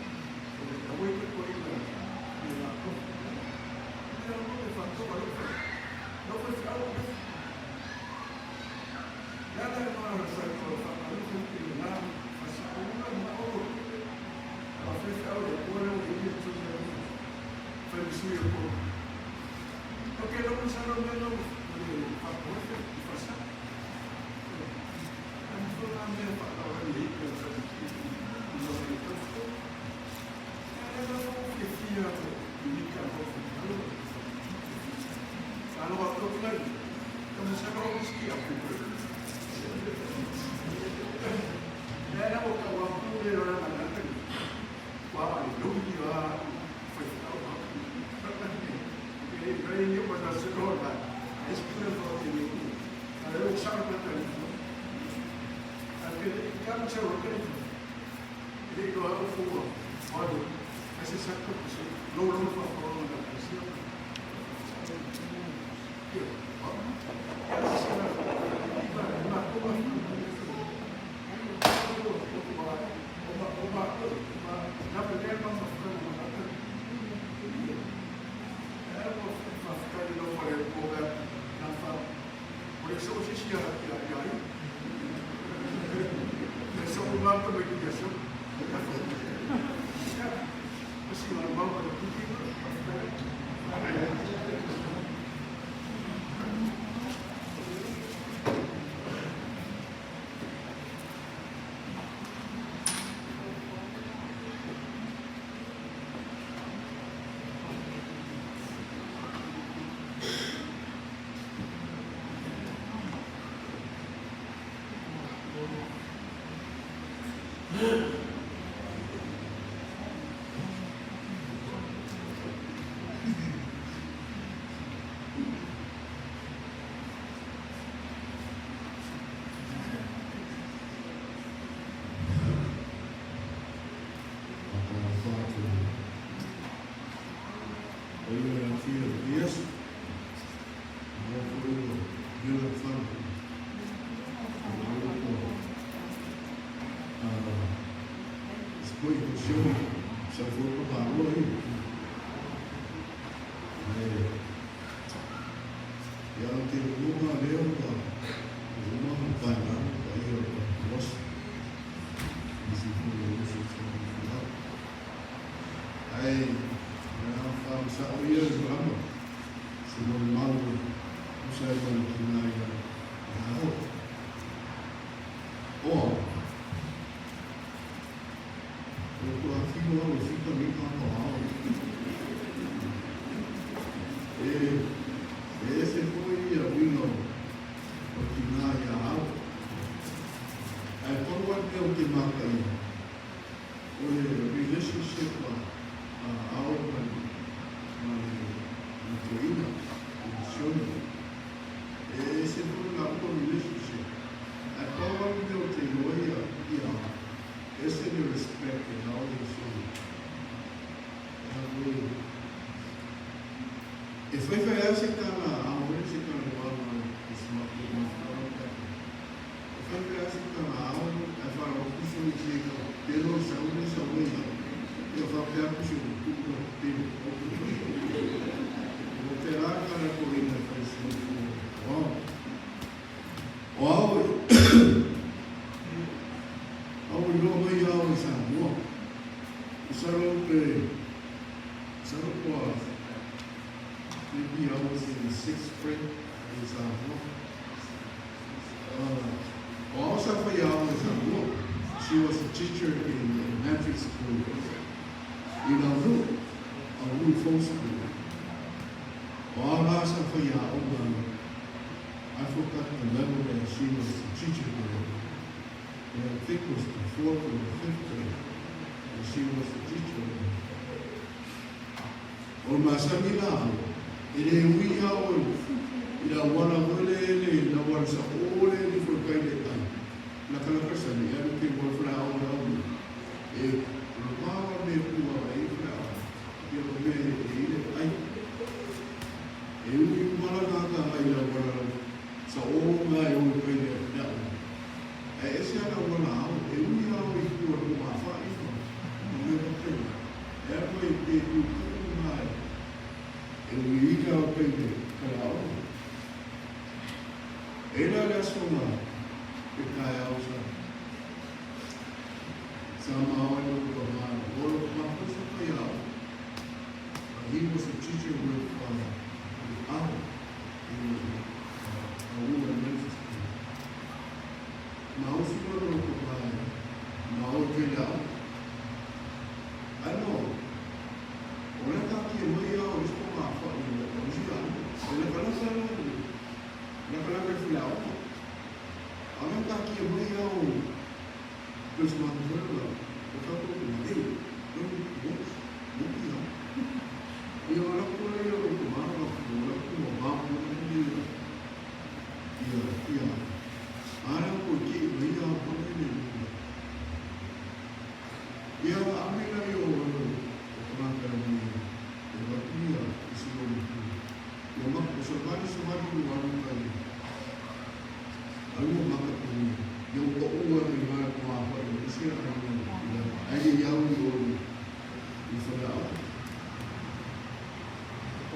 Ara ko ki mai ya ko ne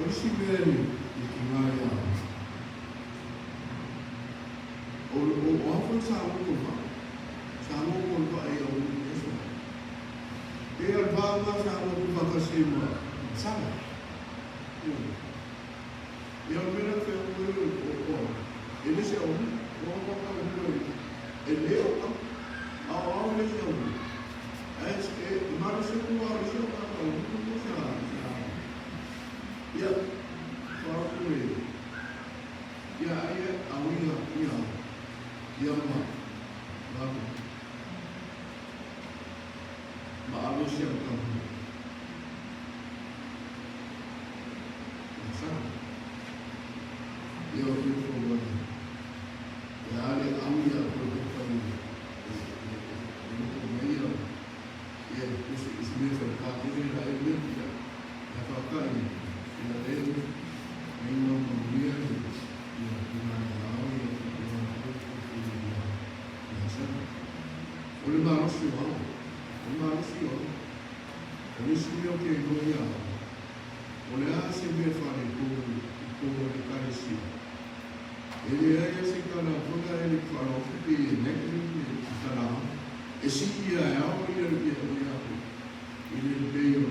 isi meri I kingai a. O hafo sa mo ko. Sa mo ko ba ay o Yesu. E al vanga sa mo ko kasi mo. Sana. E al mera fe o. Ele se o. O ka o. Ele o. A ele se o. As que mas se o a se o ka o. Ya, fala com ele. Ya, aí a unha, ya ma, vamos. Ma alo siya ka. Sabe? Eu fico falando. Ya, ali a unha por família. Meio, ya, isso mesmo, tá? Ele vai mesmo, já falta aí. Ya dentro, em uma mulher, olha o Senhor, olha o Senhor que gloria, olha a sempre fala como ele carecia. Ele é esse cara, toda ele falou que ele cara, esse dia é algo que ele veio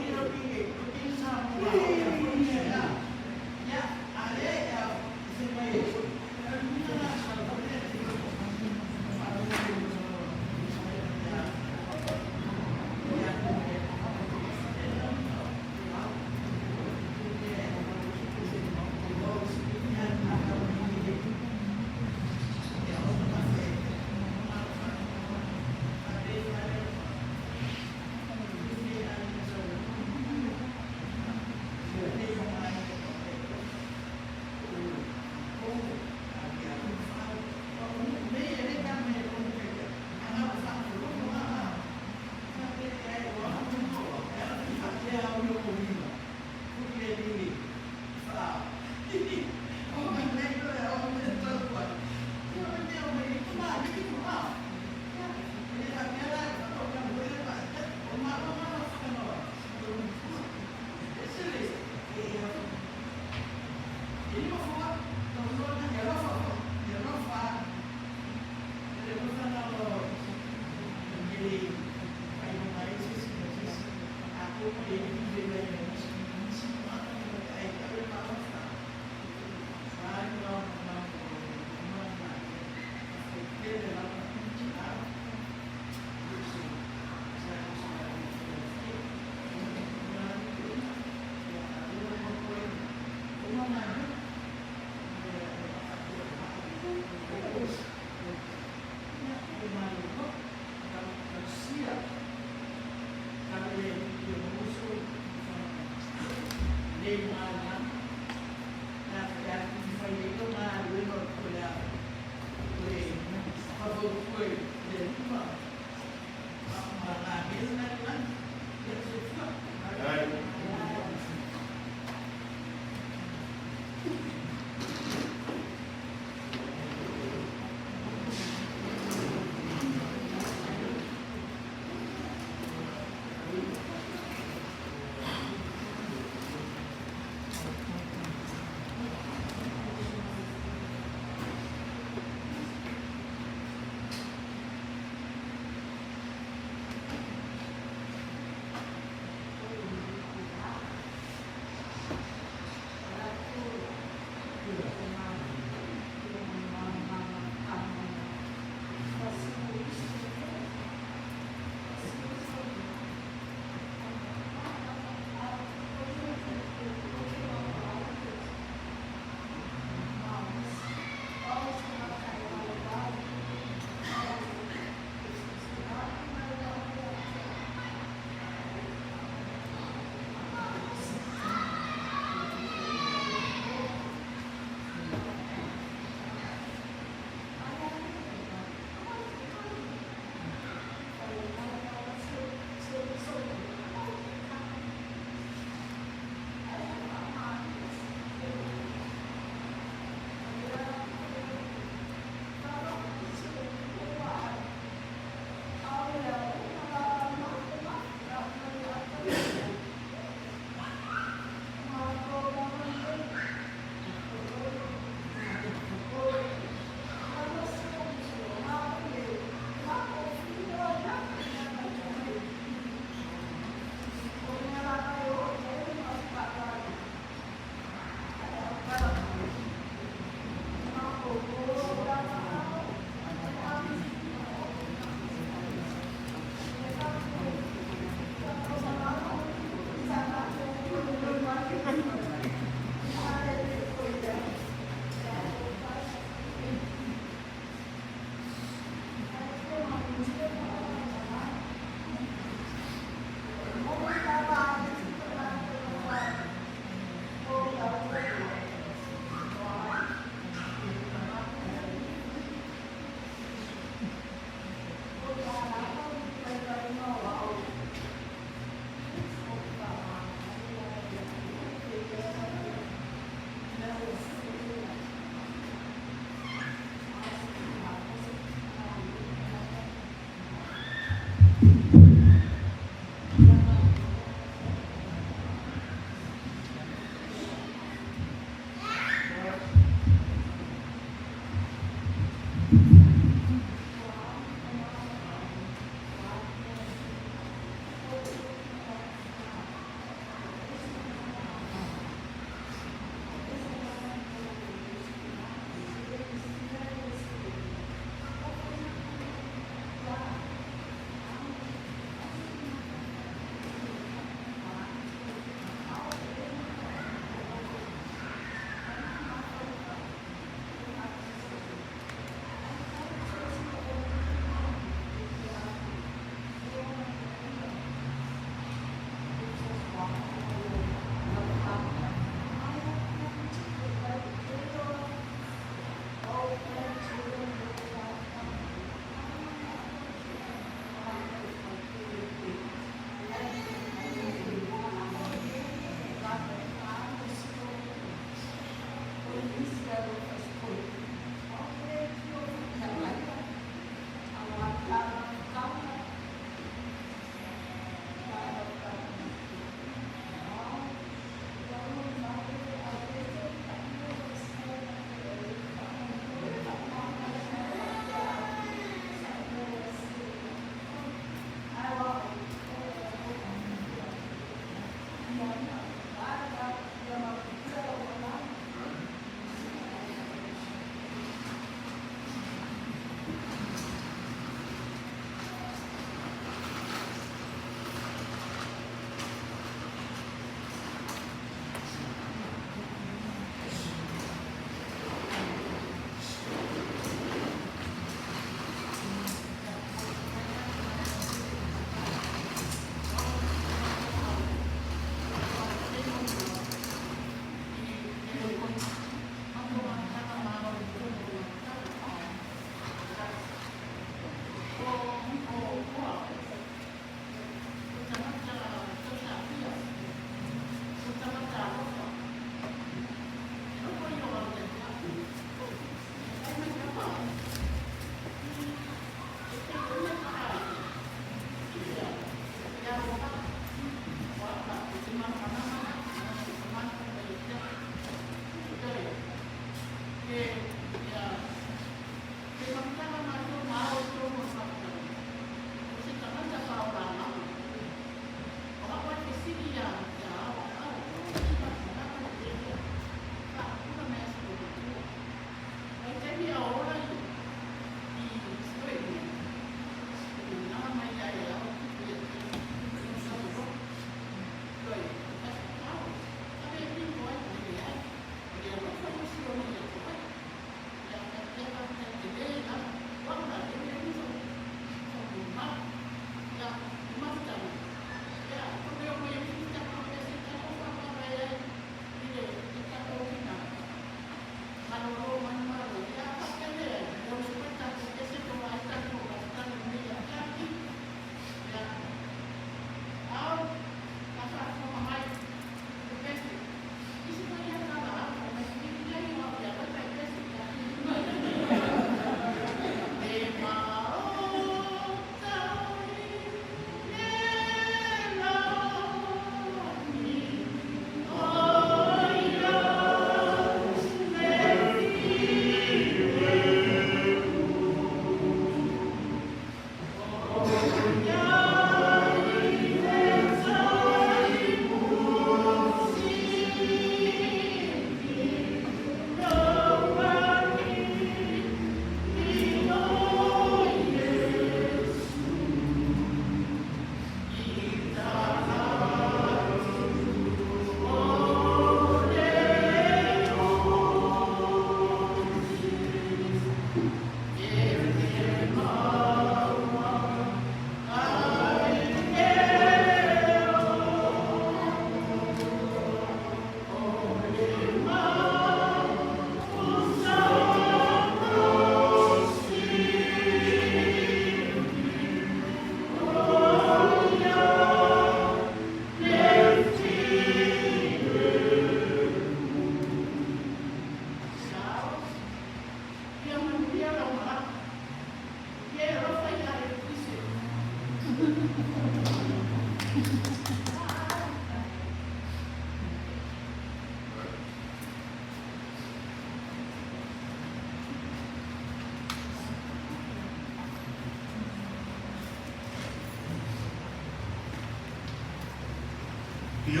Ya.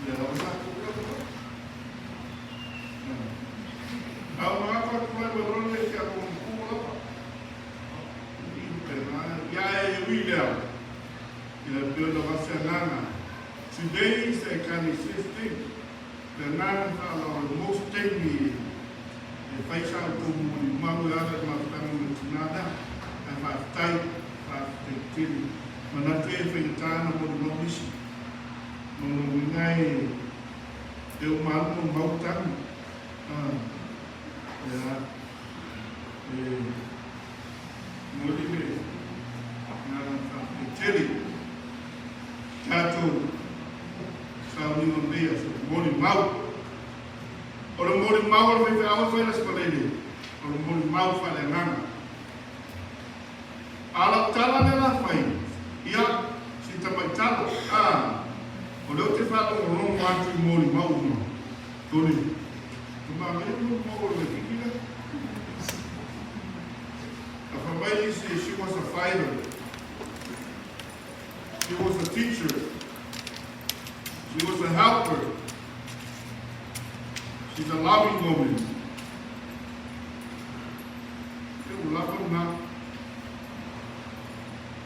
Ya, satu berapa? Kalau apa cuma beroleh siapa mampu apa? Ini pernah ya William. Ila pelo vaselana. Today is a kind of system. The man follow most daily. The facial como malu ada makanan nada. And I've typed, I've manatei feitana mo nobis mo ngai eu mal mo bautan ya mo libe na ta teli tato sauni no dia mo ni mau O le mori mau le me awa whaila spalele. O le mori mau whaile nganga. Ala tala ne la whai. Ia, si tamai tala. O leo te whaila o rongo atu I mori mau uma. Tone. Tuma mea mori mau le kikira. A whamaili said she was a fighter. She was a teacher. She was a helper. She's a loving woman. You love her now.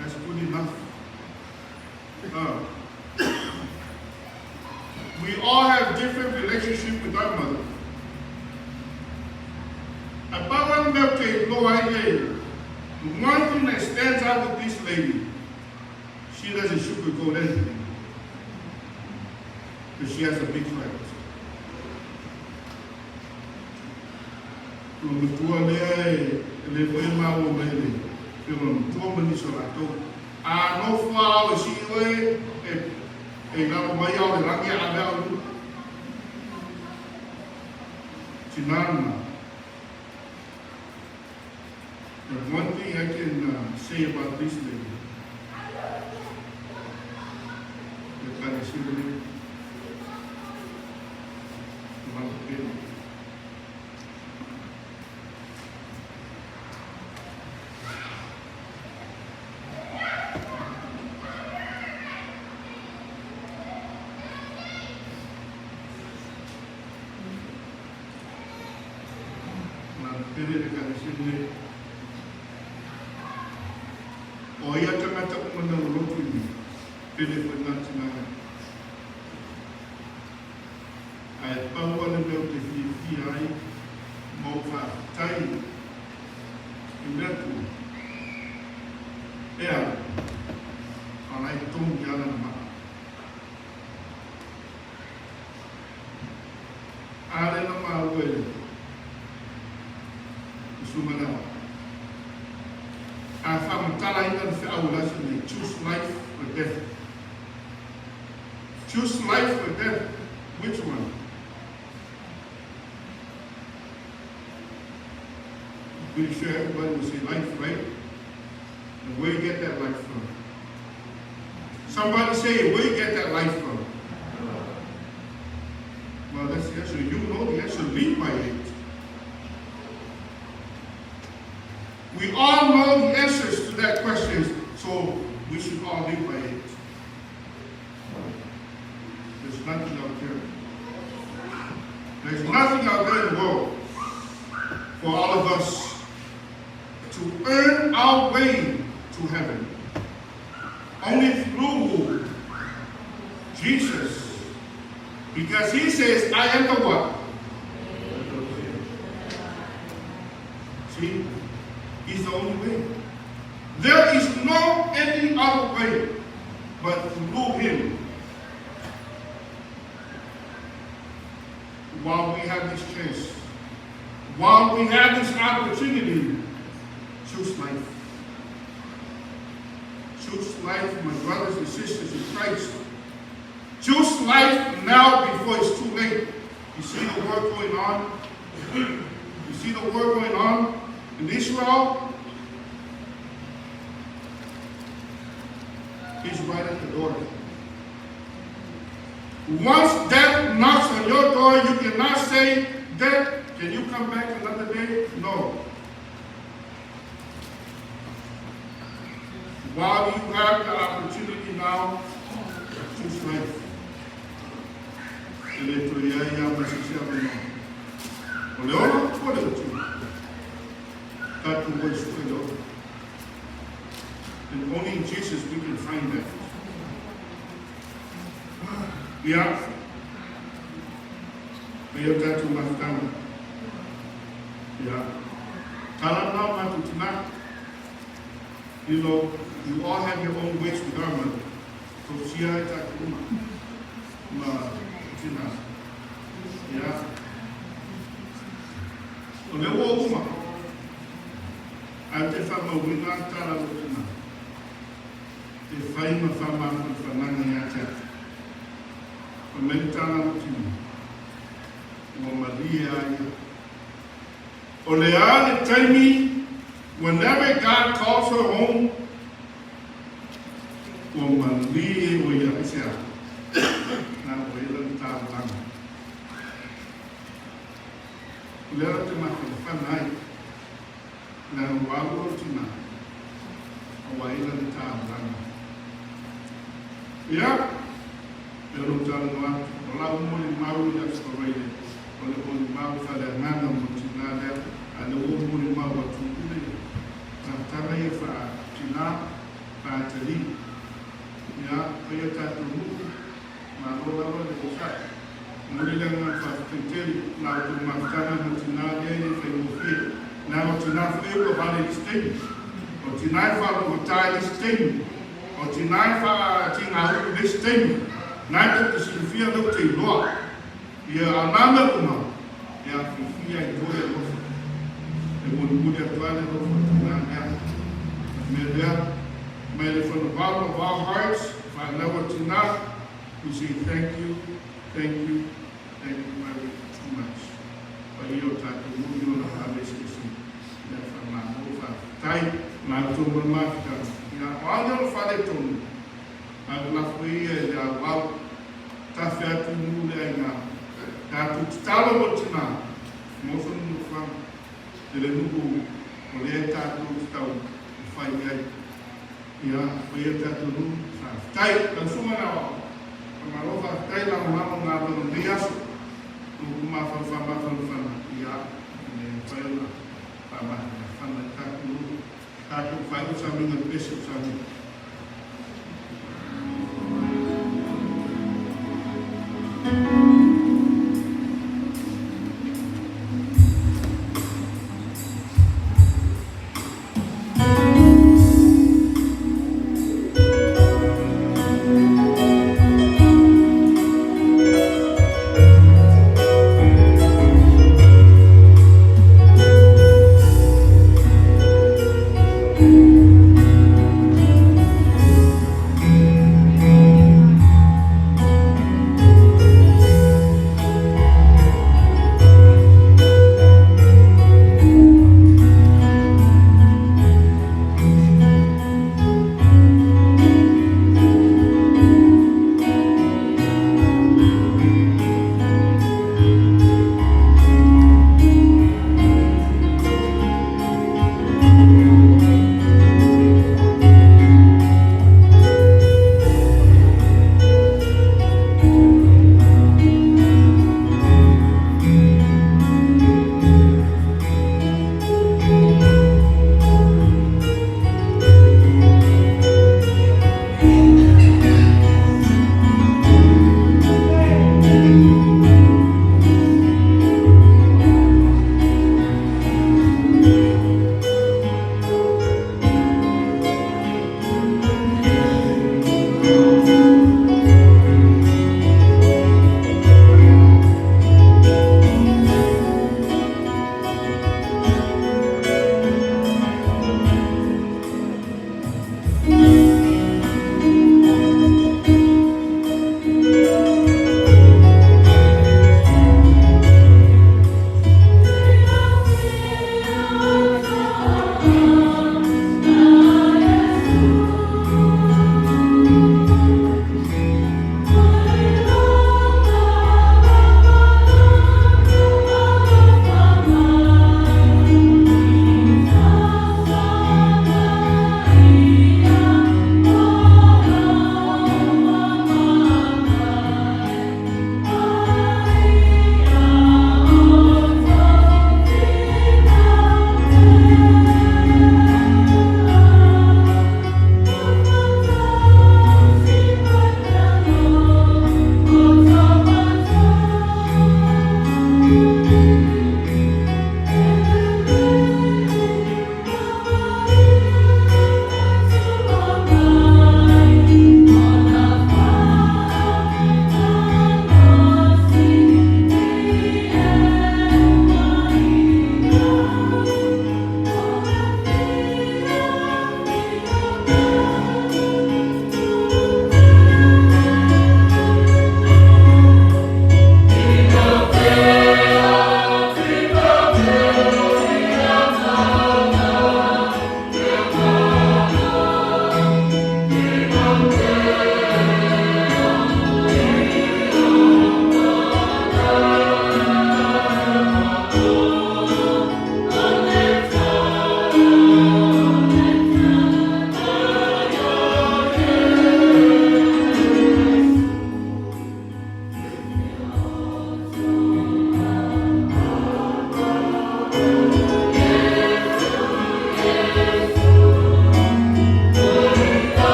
That's good enough. We all have different relationships with our mother. About no idea. The one thing that stands out with this lady, she doesn't sugarcoat anything. But she has a big heart. Kung tua le foi mau mele, kung tua mani solato, no fao si na mai au le rangi a lu. Tinana. But one thing I can say about this lady, the kind of civil, o ia tangata o mana o lotu ni pele foi natina ai pau ana meu te fi ai mo fa tai inatu ea ana I tung jana ma ale na ma wele sumana choose life or death. Choose life or death. Which one? Pretty sure everybody will say life, right? And where you get that life from? Somebody say, where you get that life from? Well, that's the answer. You know the answer. Lead by it. We all know the answers to that question, so we should all live by it. There's nothing out there. There's nothing out there in the world for all of us to earn our way to heaven. Only through Jesus. Because he says, I am the what? See? He's the only way. There is no any other way but through him. While we have this chance, while we have this opportunity, choose life. Choose life, my brothers and sisters in Christ. Choose life now before it's too late. You see the war going on? You see the war going on in Israel? He's right at the door. Once death knocks on your door, you cannot say, Death, can you come back another day? No. While you have the opportunity now, choose life. And only in Jesus we can find that. Yeah. Yeah. You know, you all have your own ways with our mother. So she had that yeah. So there was a woman. I just have a winner tell the fame of Fama for Nanga Yata. For many times, malia ia. O le ale taimi, whenever God calls her home, o malia o ia isea. Na o ila ni tālanga. Lera te maka whanai, na walu o tina, o waila ni tālanga. Ia, pero tala noa, o lau mori mau i asko reile, o le mori mau whare ngana mo tina lea, a le o mori mau a tūkule, ta tara ia wha tina, pa te li. Ia, o ia tātou muku, ma rola rola le usai. Mori langa wha tenteri, na o tu mawhana mo tina lea ni whai mo whie, na o tina whai o hane i stenu, o tina wha o tai i stenu, o tina wha tina hau i stenu, nai te te silifia lau te iloa, ia anana kuma, ia whiwhia i toi a lofa, e moni muni atuane lofa tina mea, me rea, may the from the bottom of our hearts, if I know what tina, we say thank you very much. Pa iyo tātou muni o na hawes kisi, ia whanā mofa, tai, nā tōma mafika, ia oana o whare tonu, a la fwea ia wau, ta whiatu mule ai ngā, tātou titalo o tina, mōwhanu no whang, te le nuku, o lea tātou titau, whai ai, ia, whea tātou nuku, tai, ka sumana wau, Marofa tai la mama ngā wano ni aso. Nuku mawhana, ia, ne whaila, whana tāku nuku. Tāku whaiu sa minga peso sa minga.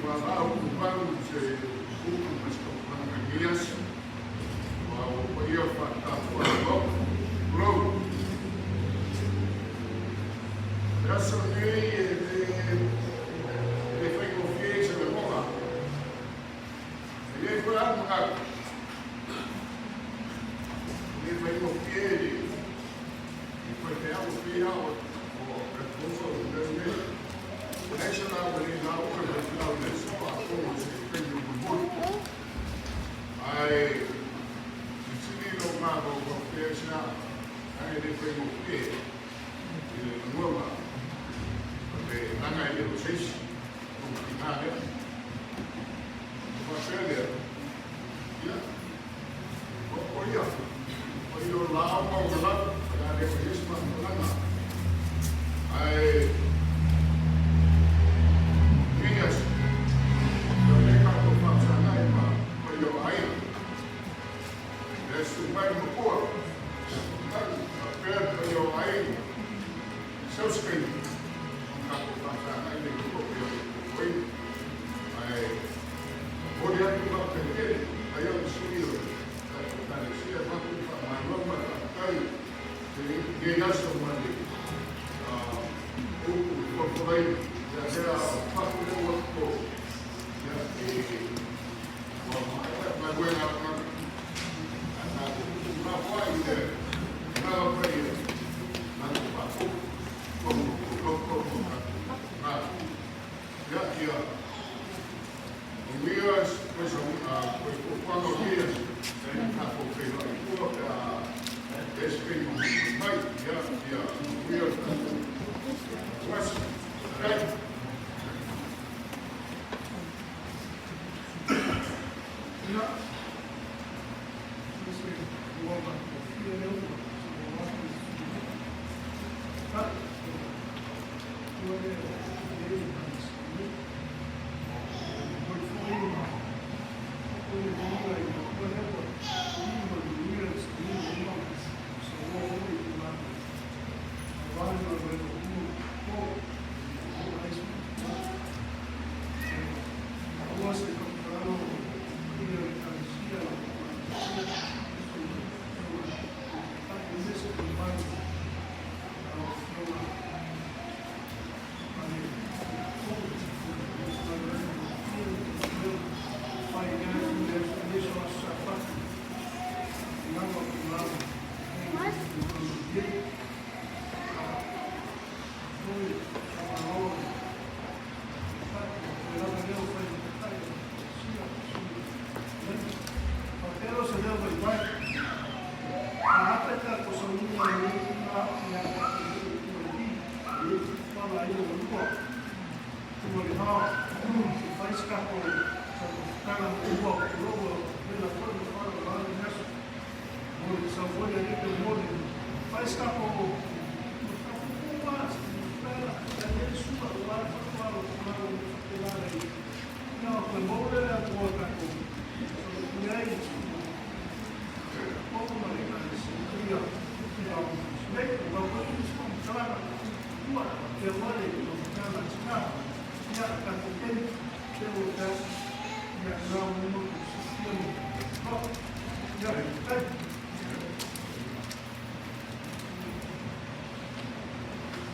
falar o plano de mas que criança, o poder falar logo, essa lei foi confiança de boa, ele foi armado, ele foi confiante, ele foi fiel, national regional professional I continue to have a professional and they bring a kid in the world. Okay, I'm not able to say behind it. Australia, yeah. Oh, yeah. Well, you're loud, but loud. I never hear something. I yes, the make up of Tanzania for your island. That's the way before. For your island. So screen. I what do you have to up and get it? I don't see you. I see a couple of my love, but I'll tell you. They got some money. For later. There are a couple of work for my way out of my wife there. Now, we are cuando días en Capo we are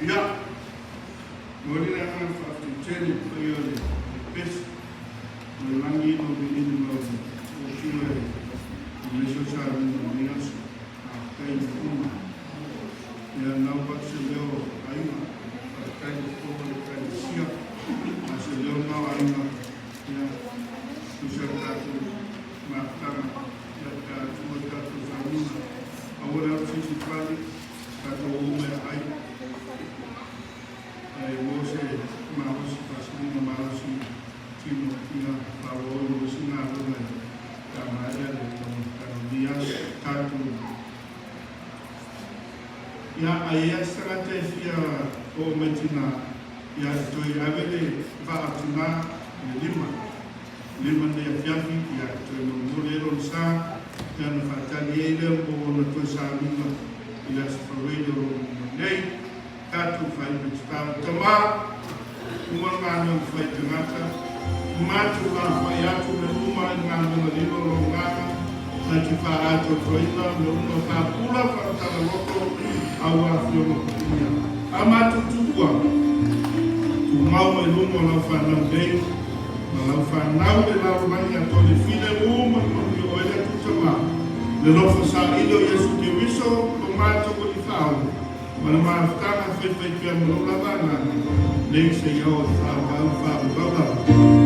Yeah, what did I have to tell you for your best? My language will be in the social media. Kind of woman. They are now back to the Aima, kind of over kind of Sia. I said, you're now Aima. Yeah, to share that to Martana, that to work out to Zamuna. I would have seen it funny, that the woman I. Você maus passarinho maus tino tinha valor o sinal da maneira de dia tanto e a estratégia o metina e a to avele va atuna lima de fiafi e a to no modelo sa dan fataliele o no to sa lima e a provedo nei Tatu fai pistau tama, umar manu fai tengata, matu la whai atu me uma i ngā muna lino lo ngana, na ki wha ato toina, me una ka pula whakatana loko, au a whiono kutia. A matu tua, tu mau e lumo la whanau nei, na la whanau e lau mai a tole fine uma, ni oele tutama, le lofa sa ido Yesu ki wiso, lo mato ko i whao, ma na maafutanga whewhai kia mrola vana, nei se iau whao whao whao whao.